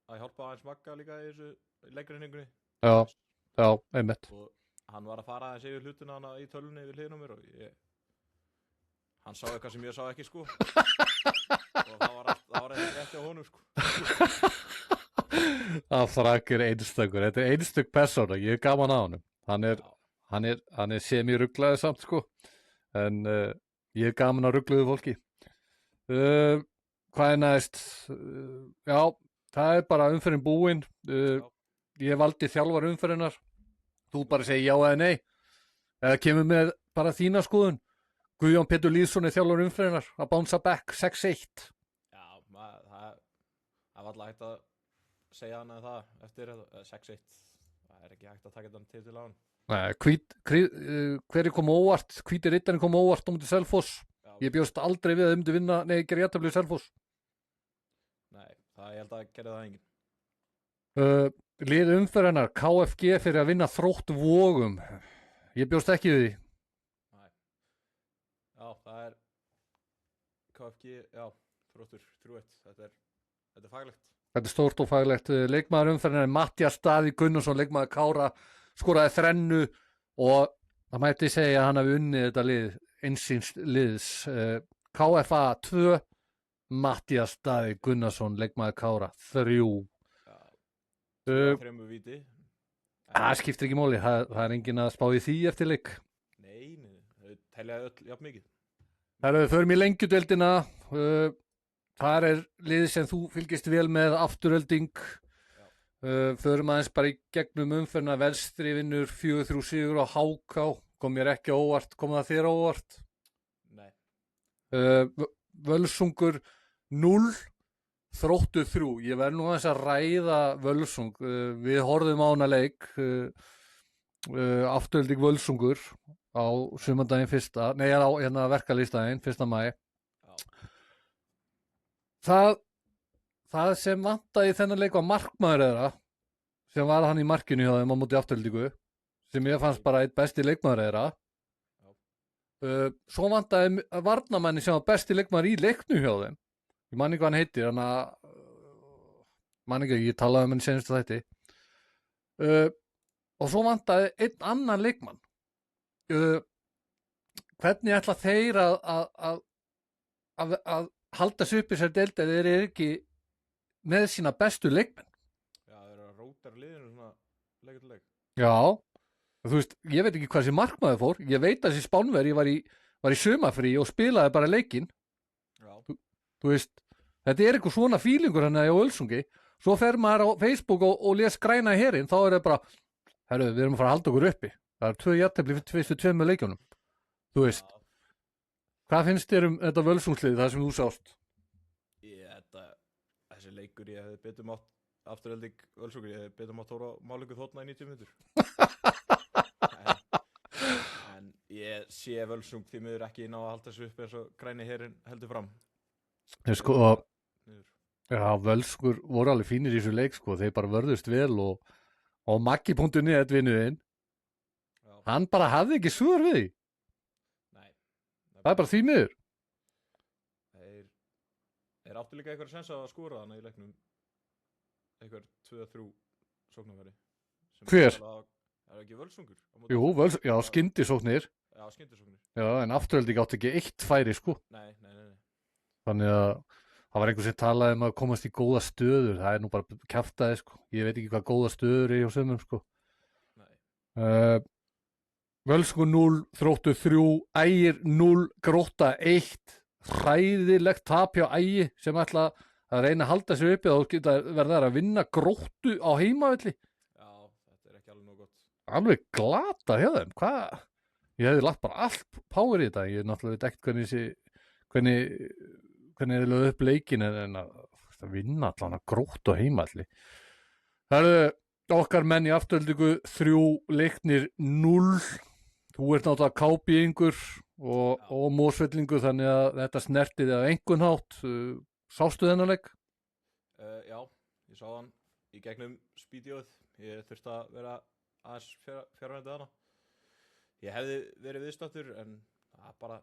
að hjálpa aðeins Magga líka í þessu leikreiningunni. Já, einmitt. Og hann var að fara aðeins yfir hlutina hana í tölunni við hliðina á mér og hann sá eitthvað sem ég sá ekki, sko. Og það var eitthvað rétt hjá honum, sko. Það Frank er einstakur, þetta er einstök persóna, ég er gaman á honum. Hann er semi-ruglaði samt, sko. En ég er gaman á rugluðu fólki. Hvað er næst? Já, það er bara umferðin búin. Ég valdi þjálfar umferðinar. Þú bara segir já eða nei. Eða kemur með bara þína skoðun. Guðjón Pétur Lýðsson er þjálfar umferðinar að bounce back 6-1. Já, það var alltaf hægt að segja hann að það eftir 6-1. Það er ekki hægt að taka þetta til á hann. Nei, hverju kom óvart? Hvíti riddarinn kom óvart á mútið Selfoss. Ég bjóst aldrei við að þau myndi vinna, gera jafntefli Selfoss. Nei, ég held að gerði það enginn. Lið umferðinar, KFG fyrir að vinna Þrótt Vogum. Ég bjóst ekki við því. Nei. Já, það er KFG, já, Þróttur 3-1. Þetta er faglegt. Þetta er stórt og faglegt. Leikmaður umferðinar er Matthías Daði Gunnarsson, leikmaður Kára, skoraði 3 og það mætti segja að hann hafi unnið þetta lið, einsins liðs. KFA 2, Matthías Daði Gunnarsson, leikmaður Kára 3. 3 víti. Það skiptir ekki máli, það er enginn að spá í því eftir leik. Nei, þau telja öll jafn mikið. Við förum í lengjudeildina. Þar er lið sem þú fylgist vel með, Afturölding. Förum aðeins bara í gegnum umferðina. Vestri vinnur 4-3 sigur á HK. Kom mér ekki óvart, kom það þér óvart? Nei. Völsungur 0, Þróttur 3. Ég verð nú aðeins að ræða Völsung. Við horfðum á hana leik. Afturölding Völsungur á sumardaginn 1. Nei, á hérna verkalýðsdaginn 1. maí. Það sem vantaði í þennan leik var markmaður þeirra, sem var hann í markinu hjá þeim á móti Afturöldingu, sem ég fannst bara eitt besti leikmaður þeirra. Svo vantaði varnarmanni sem var besti leikmaður í leiknu hjá þeim. Ég man ekki hvað hann heitir, ég talaði um henni senustu þætti. Og svo vantaði einn annan leikmann. Hvernig ætla þeir að halda sig upp í sér deild eða þeir eru ekki með sína bestu leikmenn? Já, þeir eru að róta liðinu svona leik til leik. Já, þú veist, ég veit ekki hvað þessi markmaður fór. Ég veit að þessi Spánverji var í sumafrí og spilaði bara leikinn. Já. Þú veist, þetta er eitthvað svona fílingur hann á Völsungi. Svo fer maður á Facebook og les græna í herinn, þá er það bara, herru, við erum að fara að halda okkur uppi. Það er 2 jafntefli fyrstu 2 leikjunum. Þú veist, hvað finnst þér þetta Völsungslið, það sem þú sást? Þessi leikur, ég hefði betur mátt Afturölding Völsungur, ég hefði betur mátt Þóra Málingu Þóttna í 90 mínútur. En ég sé Völsung því miður ekki ná að halda þessu upp eins og græni herinn heldur fram. Sko, niður. já, Völskur voru alveg fínir í þessu leik, sko. Þeir bara vörðust vel og Maggi.net vinnuðinn, Já, hann bara hafði ekki svör við því. nei. Það bara því miður. Þeir áttu líka eitthvað sens að skora þannig í leiknum. Eitthvað 2-3 sóknarfæri. Hver? Það er ekki Völsungur? Jú, já, skyndisóknir. Já, skyndisóknir. Já, en Afturelding átti ekki eitt færi, sko. Nei. Þannig að það var einhver sem talaði að komast í góða stöður. Það er nú bara kjaftaði, sko. Ég veit ekki hvað góða stöður er hjá sumum, sko. Nei. Völsungur 0, Þróttur 3, Ægir 0, Grótta 1. Hræðilegt tap hjá Ægi sem ætla að reyna að halda sér uppi og geta verða að vinna Gróttu á heimavelli. Já, þetta er ekki alveg nóg gott. Alveg glata hjá þeim. Hvað? Ég hefði lagt bara allt power í þetta. Ég náttúrulega veit ekkert hvernig þið lögðu upp leikin en að vinna allan að Gróttu á heimavelli. Það eru okkar menn í Aftureldingu 3 leiknir 0. Þú ert náttúrulega kápíingur og mósvellingu, þannig að þetta snertið á einhvern hátt. Sástu þennan leik? Já, ég sá hann í gegnum spídjóð. Ég þurfti að vera aðeins fjárvændið hana. Ég hefði verið viðstáttur en það er bara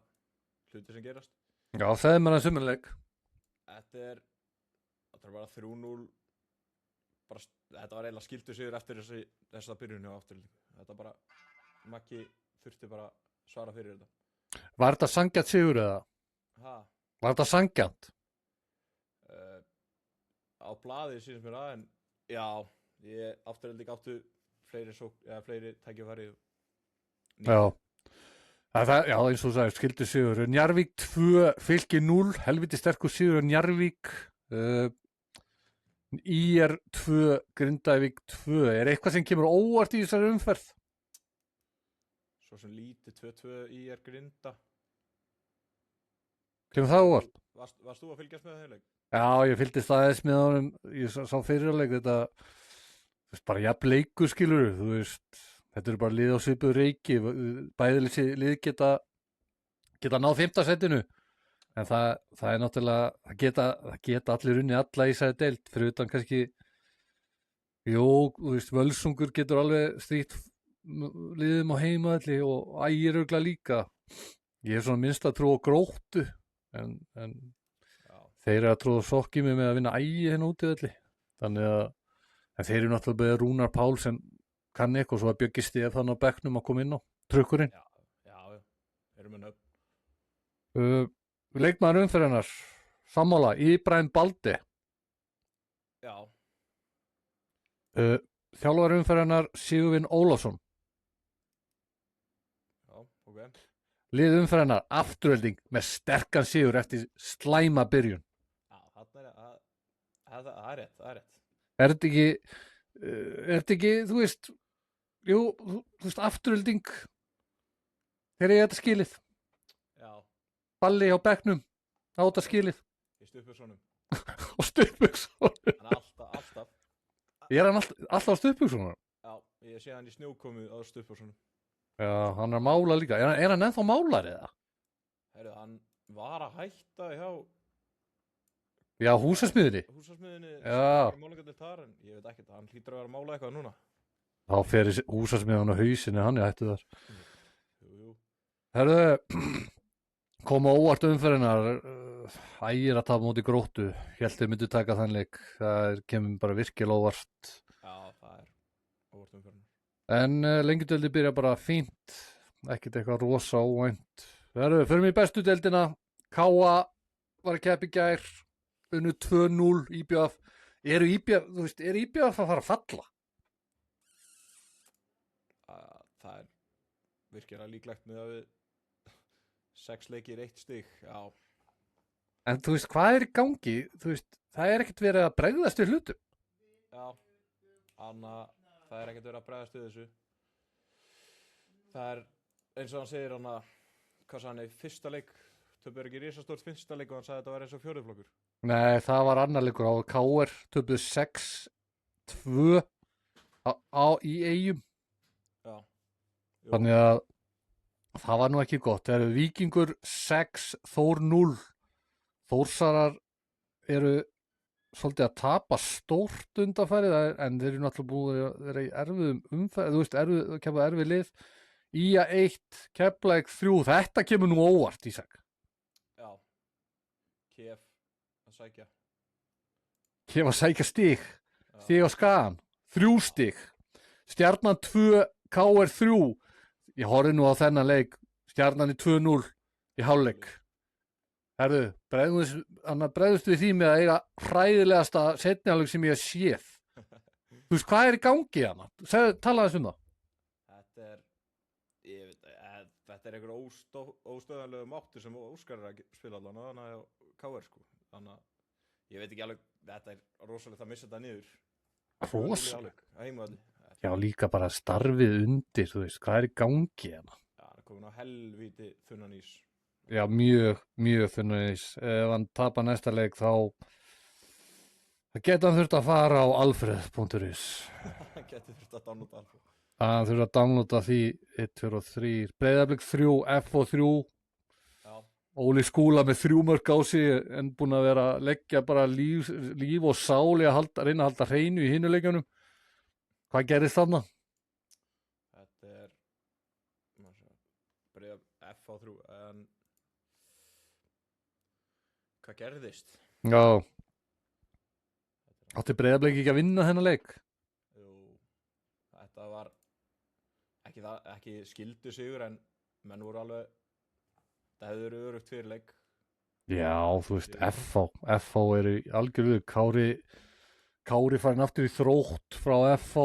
hluti sem gerast. Já, það er maður að sumarleik. Þetta er bara 3-0. Þetta var eiginlega skildu sigur eftir þessa byrjun hjá Aftureldingu. Þetta bara, Maggi þurfti bara svara fyrir þetta. Var þetta sanngjarnt sigur eða? Var þetta sanngjarnt? Á blaði sýnist mér það, en já, Afturelding áttu fleiri tækifæri. Já. Já, eins og þú sagði, skildu sigur. Njarðvík 2, Fylki 0, helviti sterkur sigur Njarðvík. ÍR 2, Grindavík 2. Er eitthvað sem kemur óvart í þessari umferð? Svo sem lítið 2-2 ÍR Grinda. Kemur það óvart? Varst þú að fylgjast með það leik? Já, ég fylgdist aðeins með honum. Ég sá fyrirleik þetta, þú veist, bara jafn leikur, skilur, þú veist, þetta eru bara lið á svipuðu reiki. Bæði lið geta náð 5. sætinu. En það er náttúrulega, það geta allir unni alla í þessari deild, fyrir utan kannski, jú, þú veist, Völsungur getur alveg strítt liðum á heimavelli og Ægir örugglega líka. Ég hef svona minnst að trúa á Gróttu, en þeir eru að trúa sokki mig með að vinna Ægi hérna úti velli. Þannig að en þeir eru náttúrulega beðið Rúnar Pál sem kann eitthvað, svo að Bjöggi Stefán á bekknum að koma inn á trukkurinn. Já, erum við nöfn. Leikmaður umferðarnar, sammála, Íbrahim Balde. Já. Þjálfari umferðarnar, Sigurvin Ólafsson. Já, ok. Lið umferðarnar, Afturelding með sterkan sigur eftir slæma byrjun. Já, það er rétt. Er þetta ekki, þú veist, jú, þú veist, Afturelding, þeir eru þetta skilið. Já. Balli á bekknum, á þetta skilið. Í stuðbuxunum. Og stuðbuxunum. Hann alltaf. Er hann alltaf á stuðbuxunum? Já, ég sé hann í snjókomu á stuðbuxunum. Já, hann er að mála líka. Er hann ennþá málar eða? Heyrðu, hann var að hætta hjá... Já, húsasmiðinni. Já. Málingarnir þar, en ég veit ekki, hann hlýtur að vera að mála eitthvað núna. Þá fer húsasmiðan á hausinu, hann er hættu þar. Jú. Herðu, koma óvart umferðinar, Ægir að tapa móti Gróttu. Hélt þau myndu taka þann leik. Það kemur bara virkilega óvart. Já, það er óvart umferðinar. En lengjudeildi byrja bara fínt, ekkert eitthvað rosa óvænt. Förum í bestu deildina. Káa var að keppa í gær, unnu 2-0 IBF. Er IBF að fara að falla? Það er virkilega líklegt með að við 6 leikir 1 stig, já. En þú veist, hvað er í gangi? Þú veist, það er ekkert verið að bregðast við hlutum. Já, það er ekkert verið að bregðast við þessu. Það er eins og hann segir hann að, hvað sagði hann í fyrsta leik, töpuðu ekki risastórt fyrsta leik og hann sagði að þetta var eins og fjórðuflokkur. Nei, það var annar leikur á KR, töpuðu 6-2 í Eyjum. Já. Jú. Þannig að það var nú ekki gott. Það eru Víkingur 6, Þór 0. Þórsarar eru svolítið að tapa stórt undanfærið en þeir eru náttúrulega búið að vera í erfiðum umferð, þú veist, kemur erfið lið. Ía 1, Keflavík 3, þetta kemur nú óvart, Ísak. Já, KF að sækja. Kemur að sækja stig á skagan, 3 stig. Stjarnan 2, KR 3. Ég horfði nú á þennan leik, Stjarnan í 2-0 í hálfleik. Herðu, bregðust við því með að eiga hræðilegasta seinni hálfleik sem ég hef séð. Þú veist, hvað er í gangi hana? Tala þess um það. Þetta er einhver óstöðanlegu máttur sem Óskar er að spila allan þannig að KR sko. Þannig að ég veit ekki alveg, þetta er rosalegt að missa þetta niður. Rosalegt? Já, líka bara starfið undir, þú veist, hvað er í gangi hana? Já, það er komin á helvíti þunnan ís. Já, mjög þunnan ís. Ef hann tapar næsta leik þá geta hann þurft að fara á alfreð.is. Geti þurft að downloada Alfreð. Hann þurft að downloada því 1, 2 og 3. Breiðablik 3, FO 3. Já. Óli Skúla með 3 mörk á sig en búin að vera að leggja bara líf og sáli að reyna að halda hreinu í hinu leikjunum. Hvað gerist þarna? Þetta er F3 en hvað gerðist? Já. Átti Breiðablik ekki að vinna þennan leik? Jú, þetta var ekki skildu sigur en menn voru alveg, það hefur verið örugt fyrir leik. Já, þú veist, FH eru í algjörðu, Kári farin aftur í Þrótt frá FH,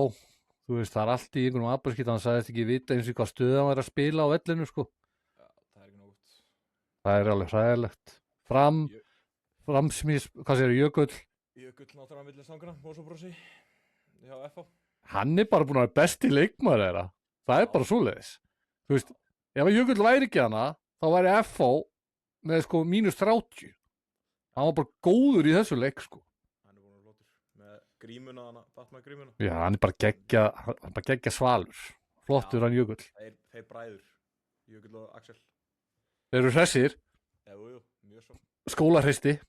þú veist, það er allt í einhvernum aðbærskitt, hann sagðist ekki vita eins og hvað stöð hann væri að spila á vellinu, sko. Já, það er ekki nógt. Það er alveg hræðilegt. Framsmís, hvað segir Jökull? Jökull náttúrulega milli stangana, Mósóbrósi, hjá FH. Hann er bara búin að vera besti leikmaður þeirra. Það er bara svoleiðis. Þú veist, ef Jökull væri ekki hana, þá væri FH með sko -30. Hann var bara góður í þessu leik, sko. Grímuna hana, Batman grímuna. Já, hann er bara geggja svalur. Flottur hann Jökull. Þeir bræður, Jökull og Axel. Þeir eru hressir. Jú, mjög svo. Skólahristi.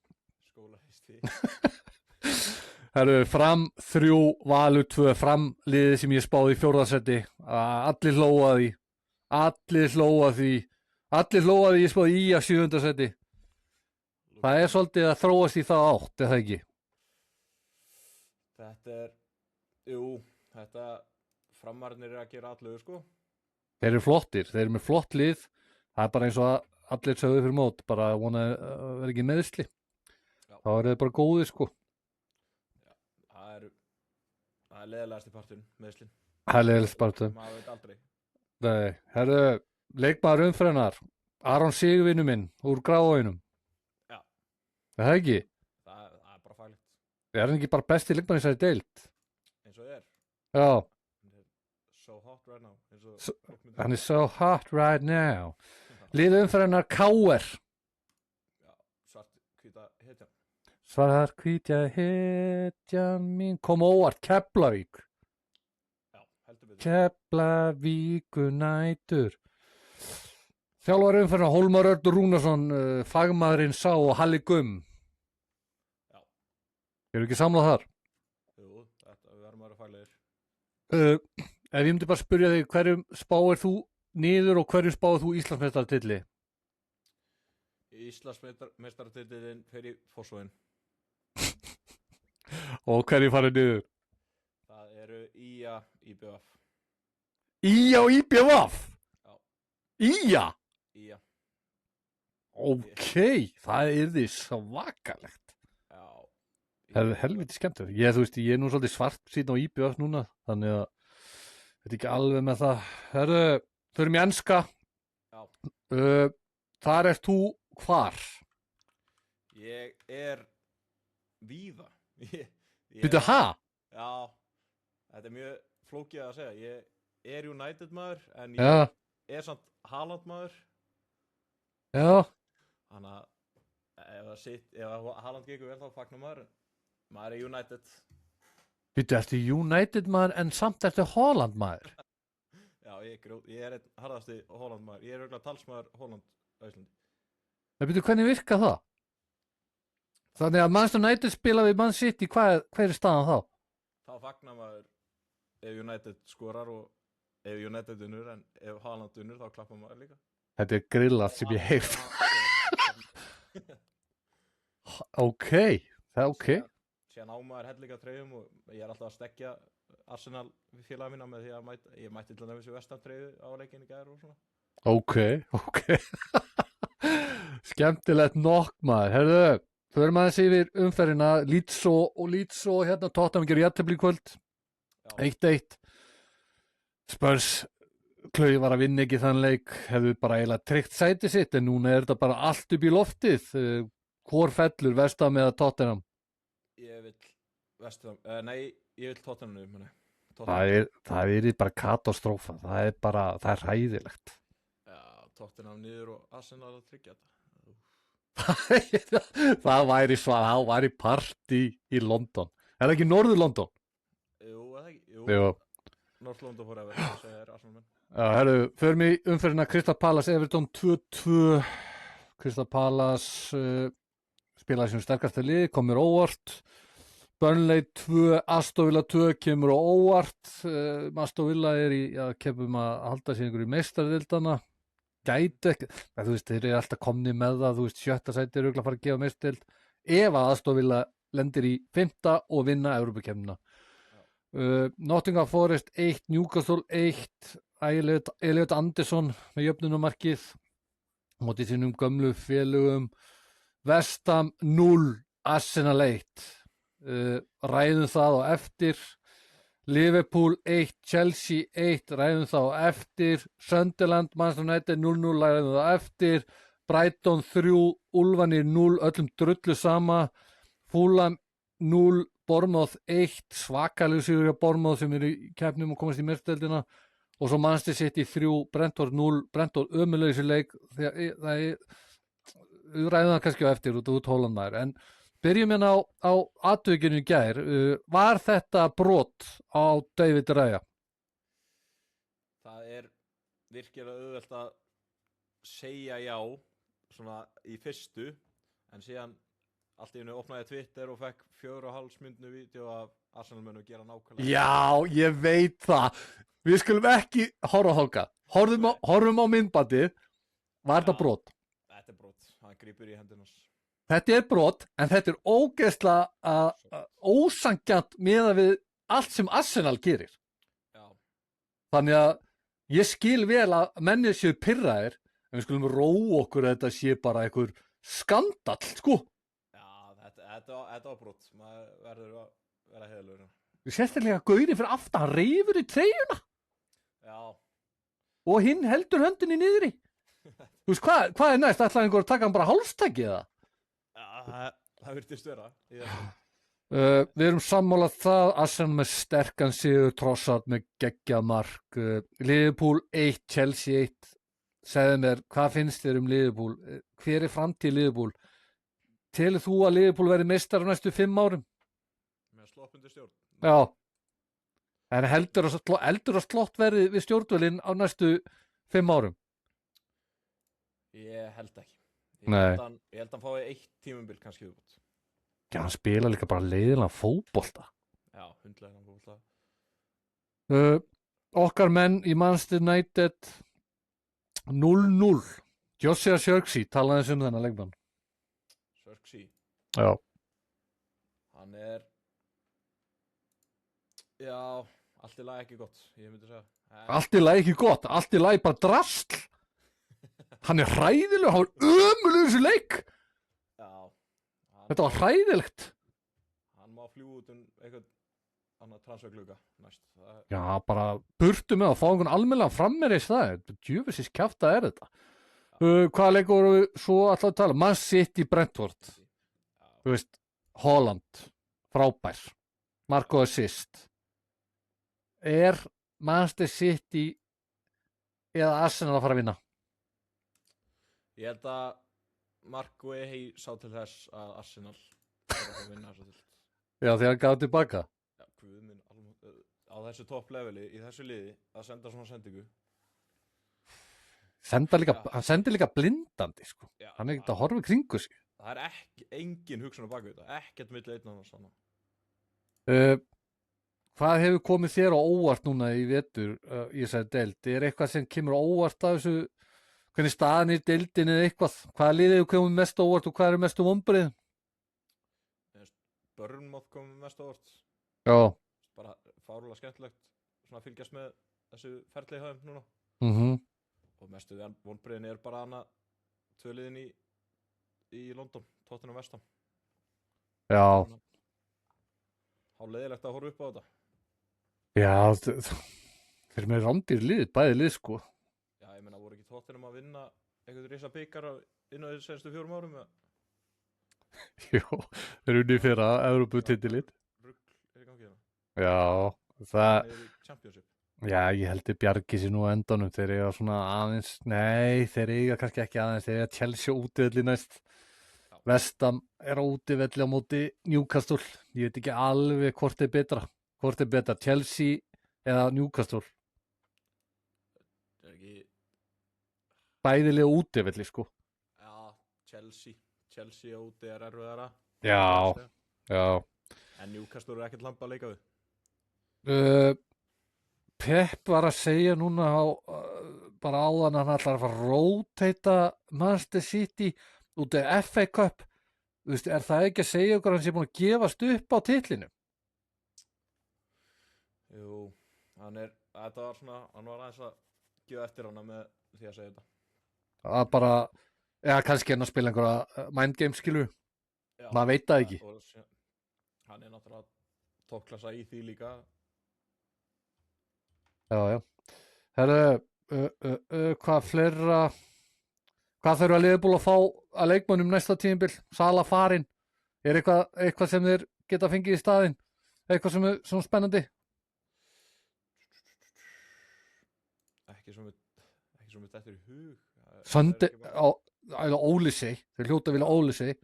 Það eru Fram 3, Valur 2, Fram liðið sem ég spáði í 4. seti. Allir hlóa því. Allir hlóa því ég spáði í að 7. seti. Það er svolítið að þróast í það átt, er það ekki? Þetta Framarnir eru að gera allu, sko. Þeir eru flottir, þeir eru með flott lið. Það er bara eins og að allir sögðu fyrir mót, bara vona að vera ekki meðsli. Þá eru þeir bara góðir, sko. Já, það er leiðilegasti parturinn, meðslin. Það er leiðilegasti parturinn. Maður veit aldrei. Nei, herru, leikmaður umfrennar, Aron Sigurvinnu minn, úr Gráinum. Já. Er það ekki? Það er bara faglegt. Er hann ekki bara besti leikmaður í þessari deild? Eins og er. Já. So hot right now. Hann er so hot right now. Liðið umfrennar KR. Já, svarthvíta hetjan. Svarthvíta hetjan mín. Kom óvart, Keflavík. Já, heldur betur. Keflavíkunætur. Þjálfari umfrennar Hólmar Örn Rúnarsson, fagmaðurinn Sá og Halli Gumm. Já. Eru ekki samlað þar? Jú, við verðum að vera faglegir. Ef ég myndi bara spyrja þig, hverjum spáir þú niður og hverjum spáir þú Íslandsmeistaratitilli? Íslandsmeistaratitilinn fer í Fossvogin. Og hverjum farið niður? Það eru Ía, IBVF. Ía og IBVF? Já. Ía? Ía. Ok, það því svakalegt. Já. Það er helviti skemmtilegt. Þú veist, ég er nú svolítið svart síðan á IBVF núna, þannig að þetta ekki alveg með það. Þau erum í enska. Já. Þar ert þú hvar? Ég er víða. Býttu, ha? Já, þetta er mjög flókið að segja. Ég er United maður, en ég er samt Haaland maður. Já. Þannig að ef Haaland gengur vel þá fagnar maður. Maður er United. Býttu, ertu United maður en samt ertu Haaland maður? Já, ég er einn harðasti Haaland maður. Ég er auðvitað talsmaður Haaland á Íslandi. Býttu, hvernig virka það? Þannig að Manchester United spila við Man City, hver er staðan þá? Þá fagnar maður ef United skorar og ef United unnur, en ef Haaland unnur þá klappar maður líka. Þetta er grillað sem ég heyrt. Ok, það er ok. Síðan á maður hellinga treyjum og ég er alltaf að stekja Arsenal við félaga mína með því að ég mætti til dæmis í West Ham treyju á leikinn í gær og svona. Ok. Skemmtilegt nokk maður. Herðu, förum aðeins yfir umferðina. Leeds og hérna Tottenham gerir jafntefli í kvöld. 1-1. Spurs Klauði var að vinna ekki þann leik, hefðu bara eiginlega tryggt sæti sitt, en núna er þetta bara allt upp í loftið. Hvor fellur, West Ham eða Tottenham? Ég vil West Ham, ég vil Tottenham. Það er bara katastrófa, það er hræðilegt. Já, Tottenham niður og Arsenal að tryggja þetta. Það væri það væri partí í London. Er það ekki Norður London? Jú, eða ekki? Jú. North London forever, það segir Arsenal menn. Já, herru, förum í umferðina Crystal Palace, Everton 2-2. Crystal Palace spilaði sem sterkasta lið, komur óvart. Burnley 2, Aston Villa 2 kemur á óvart. Aston Villa er kemum að halda sig einhverju meistardildana. Gæti ekki, þú veist, þeir eru alltaf komni með það, þú veist, 7. sæti er örugglega að fara að gefa meistardild. Ef að Aston Villa lendir í 5. og vinna Evrópukeppnina. Nottingham Forest 1, Newcastle 1, Elliot Anderson með jöfnunumarkið mótið sínum gömlu félögum. West Ham 0, Arsenal 1. Ræðum það á eftir. Liverpool 1, Chelsea 1, ræðum það á eftir. Sunderland, Manchester United 0-0, ræðum það á eftir. Brighton 3, Úlfanir 0, öllum drullu sama. Fulham 0, Bournemouth 1, svakalega sigur hjá Bournemouth sem eru í keppnum og komast í meistaradeildina. Og svo Manchester City 3, Brentford 0, Brentford ömurlegur í þessu leik. Við ræðum það kannski á eftir út Hollandmæður, en byrjum hérna á atvikinu í gær. Var þetta brot á David Raya? Það er virkilega auðvelt að segja já svona í fyrstu, en síðan allt í einu opnaði Twitter og fekk 4,5 mínútna vídeó af Arsenal-mönnum gera nákvæmlega. Já, ég veit það. Við skulum ekki horfa þangað. Horfum á myndbandið. Var þetta brot? Þetta er brot. Hann grípur í hendunars. Þetta er brot, en þetta er ógeðslega ósanngjarnt miðað við allt sem Arsenal gerir. Já. Þannig að ég skil vel að mennið séu pirraðir, en við skulum róa okkur að þetta sé bara einhver skandall, sko. Já, þetta var brot. Maður verður að vera heiðarlegur. Sérstaklega gaurinn fyrir aftan, hann reifur í treyjuna. Já. Og hinn heldur höndinni niðri. Þú veist, hvað er næst? Ætlaði einhver að taka hann bara hálstæki eða? Já, það virtist vera. Við erum sammálað það, Arsenal með sterkan sigur, Trossard með geggjað mark. Liverpool 1, Chelsea 1. Segðu mér, hvað finnst þér um Liverpool? Hver er framtíð Liverpool? Telur þú að Liverpool verði meistar á næstu 5 árum? Með sloppundi stjórn. Já. En heldur að slott verði við stjórnvölinn á næstu 5 árum? Ég held ekki. Ég held að hann fái 1 tímabil kannski viðbót. Já, hann spila líka bara leiðilega fótbolta. Já, hundleiðilega fótbolta. Okkar menn í Manchester United 0-0. Joshua Zirkzee, talaði um þennan leikmann. Zirkzee? Já. Hann er, já, allt í lagi ekki gott, ég myndi segja. Allt í lagi ekki gott, allt í lagi bara drasl. Hann er hræðilegur, hann var ömurlegur þessu leik. Já. Þetta var hræðilegt. Hann má fljúga út eitthvað annað transferglugga næst. Já, bara burtu með að fá einhvern almennilega frammeirist það. Djöfisins kjafta er þetta. Hvaða leikur voru við svo alltaf að tala? Man City Brentford. Þú veist, Haaland, frábær. Marco assist. Er Manchester City eða Arsenal að fara að vinna? Ég held að Marco sá til þess að Arsenal var að vinna þess að til. Já, þegar hann gaf tilbaka. Já, guðminn, á þessu toppleveli, í þessu liði, að senda svona sendingu. Hann sendir líka blindandi, sko. Já, hann er ekkert að horfa í kringu sig. það er engin hugsun á baku þetta, ekkert milli einn annars þannig. Hvað hefur komið þér á óvart núna í vetur í þessari deild? Er eitthvað sem kemur á óvart af þessu, hvernig staðan í deildin eða eitthvað? Hvaða liðið hefur komið mest á óvart og hvað er mestu vonbrigði? Bournemouth kom mest á óvart. Já. Bara fárlega skemmtilegt svona að fylgjast með þessu ferli í höfum núna. Og mestu vonbrigðin bara hana tvöliðin í London, Tottenham West Ham. Já. Há leiðilegt að horfa upp á þetta. Já, þeir með rándýr lið, bæði lið sko. Já, ég meina, voru ekki Tottenham að vinna einhvern risa bikar inn á þessu senstu 4 árum? Jó, þeir unni fyrir að Evróputitilinn. Rugl í gangi hérna. Já, það... Championship. Já, ég heldur bjargi sér nú á endanum. Þeir eiga svona aðeins... Nei, þeir eiga kannski ekki aðeins. Þeir eiga Chelsea útivelli næst. West Ham á útivelli á móti Newcastle. Ég veit ekki alveg hvort er betra. Hvort er betra, Chelsea eða Newcastle? Það er ekki... Bæðilega útivelli, sko. Já, Chelsea úti er erfiðara. Já. En Newcastle er ekkert lampa að leika við. Pep var að segja núna bara áðan að hann ætlar að fara að róteita Manchester City út af FA Cup. Þú veist, er það ekki að segja okkur að hann sé búin að gefast upp á titlinu? Jú, hann var aðeins að gefa eftir hana með því að segja þetta. Það bara, kannski hann að spila einhverja mind game, skilu. Maður veit það ekki. Hann er náttúrulega toppklassa í því líka. Já. Herru, hvað fleira, hvað þurfa Liverpool að fá að leikmönnum næsta tímabil? Sala farinn. Er eitthvað sem þeir geta fengið í staðinn? Eitthvað sem er svona spennandi? Ekki sem við dettur í hug. Söndi, Ólysey, þeir hljóta vilja Ólysey.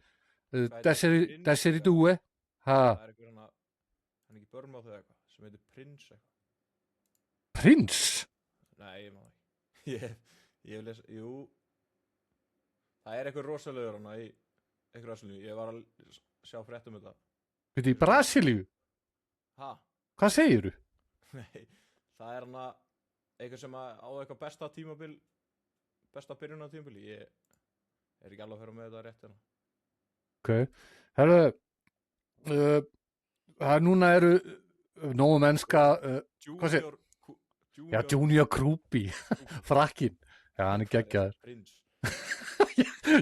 Desiree Due. Það er einhver hann ekki Bournemouth eða eitthvað, sem heitir Prince eitthvað. Prince? Nei, ég maður ekki. Ég vil lesa, jú. Það er eitthvað rosalegur hana í eitthvað Brasilíu. Ég var að sjá frétt þetta. Þetta í Brasilíu? Ha? Hvað segirðu? Nei, það er hana eitthvað sem á eitthvað besta byrjunartímabili. Ég er ekki alveg að fara með þetta rétt hérna. Ok. Herru, núna eru nógu mennska... hvað segir? Já, Junior Krúpi. Frakkin. Já, hann er geggjaður. Prins.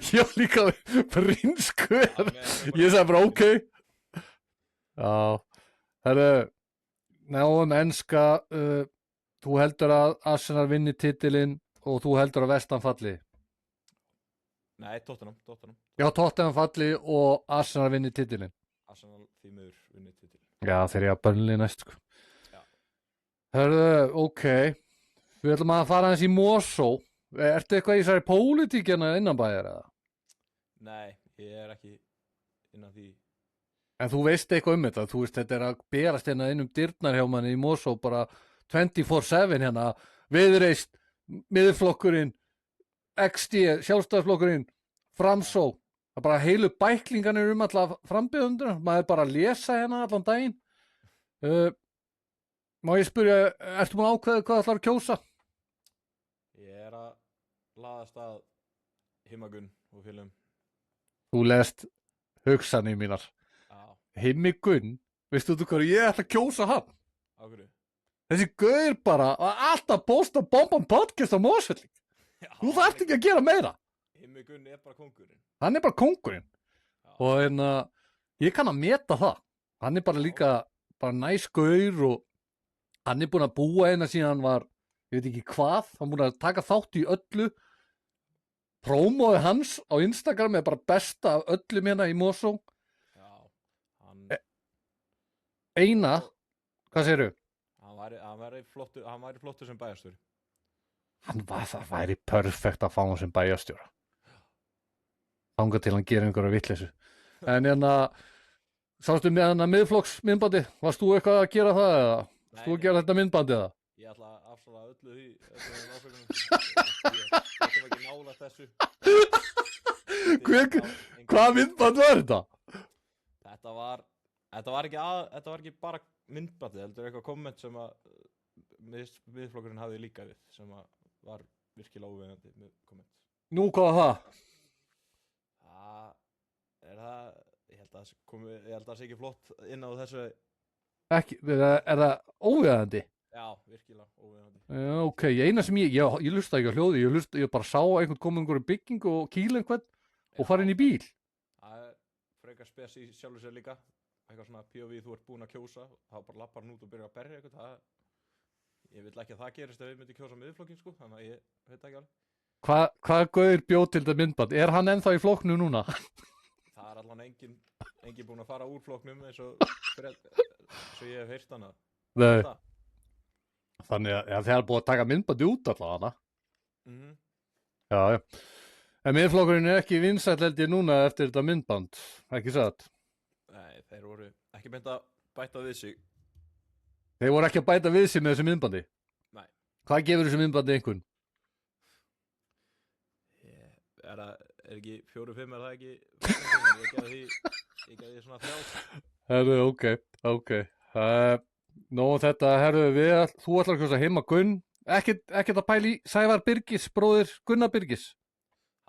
Já, líka Prins hver. Ég sagði bara ok. Já. Herru, nógu mennska... þú heldur að Arsenal vinni titilinn og þú heldur að West Ham falli? Nei, Tottenham. Já, Tottenham falli og Arsenal vinni titilinn. Arsenal því miður vinni titilinn. Já, þeir eru að Burnley næst, sko. Já. Hörðu, ok. Við ætlum að fara aðeins í Mosó. Ertu eitthvað í þessari pólitíkina innanbæjar, eða? Nei, ég er ekki innan því. En þú veist eitthvað þetta. Þú veist, þetta er að berast hérna inn dyrnar hjá manni í Mosó bara 24/7 hérna, Viðreisn, Miðflokkurinn, XD, Sjálfstæðisflokkurinn, Framsó, það bara heilu bæklinganir alla frambjóðendur, maður bara að lesa hérna allan daginn. Má ég spyrja, ertu búin að ákveða hvað ætlar að kjósa? Ég er að laðast að Himmagunn og félum. Þú lest hugsanir mínar. Já. Himmagunn, veistu þú hvað, ég ætla að kjósa hann. Á hverju? Þessi gaur bara að alltaf posta bomban podcast á Mosfelling. Þú þarft ekki að gera meira. Himmagunn er bara kóngurinn. Hann er bara kóngurinn. Já. Og ég kann að meta það. Hann er bara líka bara næs gaur og hann er búinn að búa síðan hann var, ég veit ekki hvað, hann búinn að taka þátt í öllu. Prómóði hans á Instagram er bara besta af öllum hérna í Mosó. Já, hann... Eina, hvað segirðu? Hann væri flottur sem bæjarstjóri. Það væri perfekt að fá hann sem bæjarstjóra. Þangað til hann gerir einhverja vitleysu. En sástu með miðflokks myndbandi? Varst þú eitthvað að gera það eða? Varst þú að gera þetta myndbandi eða? Ég ætla að afsala öllu því ásökunum. Ég ætla ekki nála þessu. Hvað myndband var þetta? Þetta var ekki bara myndbandið, heldur eitthvað komment sem að miðflokkurinn hafði líka við, sem að var virkilega óviðandi með komment. Nú, hvað var það? Ég held að það sé ekki flott inn á þessu. Ekki, er það óviðandi? Já, virkilega óviðandi. Ok, eina sem ég lusta ekki á hljóði, ég bara sá einhvern koma einhverju byggingu og kýla einhvern og fara inn í bíl. Það frekar spes í sjálfu sér líka, eitthvað svona POV, þú ert búinn að kjósa, þá bara lappar hann út og byrjar að berja eitthvað, ég vil ekki að það gerist ef við myndum kjósa miðflokkinn, sko, þannig að ég veit ekki alveg. Hvað Gauður bjóð til þetta myndband? Er hann ennþá í flokknu núna? Það allan engin búinn að fara úr flokknum eins og ég hef heyrt hana. Nei. Þannig að þeir hafa búið að taka myndbandi út allavega hana. Já. En miðflokkurinn er ekki vinsæll held ég núna eftir þetta myndband, ekki satt? Nei, þeir voru ekki meint að bæta við sig. Þeir voru ekki að bæta við sig með þessu myndbandi? Nei. Hvað gefur þessu myndbandi einhvern? Er ekki 4-5, er það ekki? Ég gef því svona 3. Herru, ok. Nó þetta, herru, þú ætlar að kjósa heima Gunn. Ekkert að pæla í Sævar Birgis, bróðir Gunnar Birgis.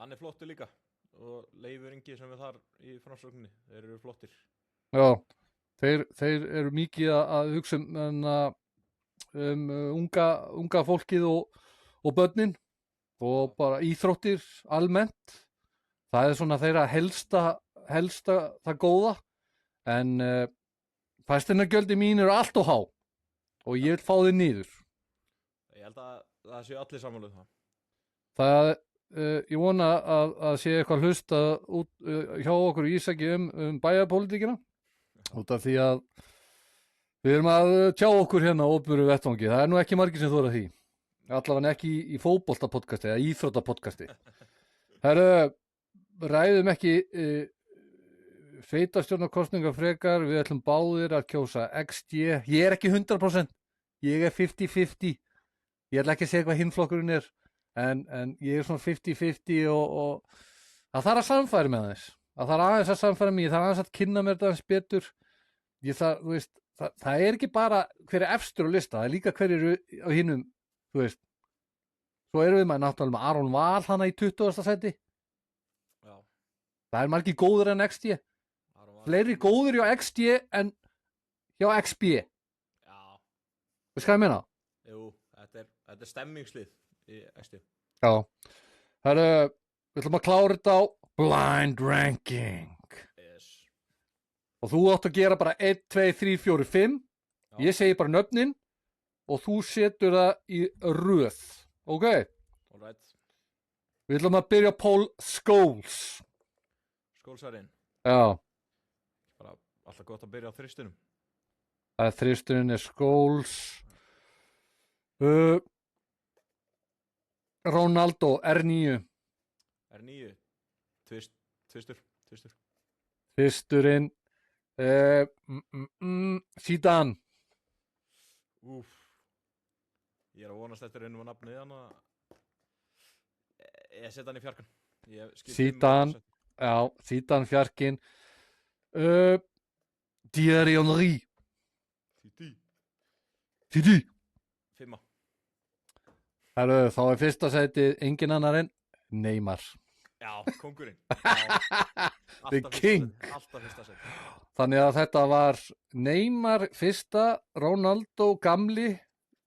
Hann er flottur líka. Og Leifur Ingi sem er þar í framsókninni, þeir eru flottir. Já, þeir eru mikið að hugsa unga fólkið og börnin og bara íþróttir almennt. Það er svona þeirra helsta það góða, en fasteignagjöldin mín eru allt og há og ég vil fá þið niður. Ég held að það séu allir sammála um það. Ég vona að sé eitthvað hlusta út hjá okkur í Ísaki bæjarpólitíkina, út af því að við erum að tjá okkur hérna á opinberu vettvangi. Það er nú ekki margir sem þora því. Allavega ekki í fótboltapodcasti eða íþróttapodcasti. Herru, ræðum ekki sveitarstjórnarkosningar frekar, við ætlum báðir að kjósa XD. Ég er ekki 100%, ég er 50-50. Ég ætla ekki að segja hvað hinflokkurinn er, en ég er svona 50-50 og það þarf að samfæra með þess. Það þarf aðeins að samfæra mig, það þarf aðeins að kynna mér það eins betur. Það er ekki bara hver er efstur á lista, það er líka hver eru á hinum, þú veist. Svo erum við náttúrulega með Aron Val hana í 20. sæti. Já. Það er margir góður en XD. Fleiri góður hjá XD en hjá XB. Já. Veist hvað ég meina? Jú, þetta er stemmingslið í XD. Já. Við ætlum að klára þetta á blind ranking. Yes. Og þú átt að gera bara 1, 2, 3, 4, 5. Já. Ég segi bara nöfnin og þú setur það í röð. Ok? Alright. Við ætlum að byrja Paul Scholes. Skólsarinn. Já. Bara alltaf gott að byrja á þristunum. Þristurinn er Scholes. Ronaldo, R9. R9. Tvistur. Tvisturinn. Zidane. Úf. Ég er að vonast eftir einum að nafnið hann að ég setja hann í fjarkan. Zidane. Já, Zidane fjarkin. Thierry Henry. Titi. 5. Þá er fyrsta sætið engin annar en Neymar. Já, kóngurinn. The King. Alltaf fyrsta sætið. Þannig að þetta var Neymar fyrsta, Ronaldo gamli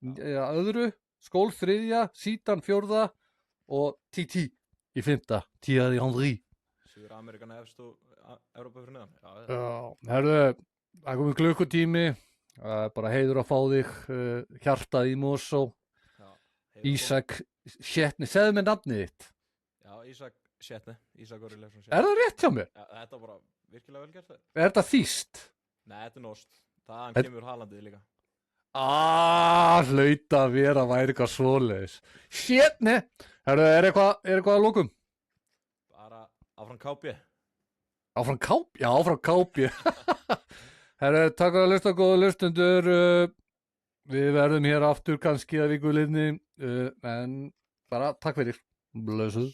öðru, Scholes 3, Zidane 4 og Titi í 5. Thierry Henry. Suður Amerikana efst og Evrópa fyrir neðan. Það komið klukkutími, bara heiður að fá þig, hjartað í Mosó. Ísak Sjetni, segðu mér nafnið þitt. Já, Ísak Sjetni, Ísak Orri Leifsson Sjetni. Er það rétt hjá mér? Já, þetta var bara virkilega vel gert það. Er þetta þýskt? Nei, þetta er norskt. Þaðan kemur Haalandið líka. Hlaut að vera væri eitthvað svoleiðis. Sjetni! Er eitthvað að lokum? Bara áfram KB. Áfram KB? Já, áfram KB. Takk fyrir að hlusta, góða hlustundur. Við verðum hér aftur kannski að viku liðni, en bara takk fyrir. Blessuð.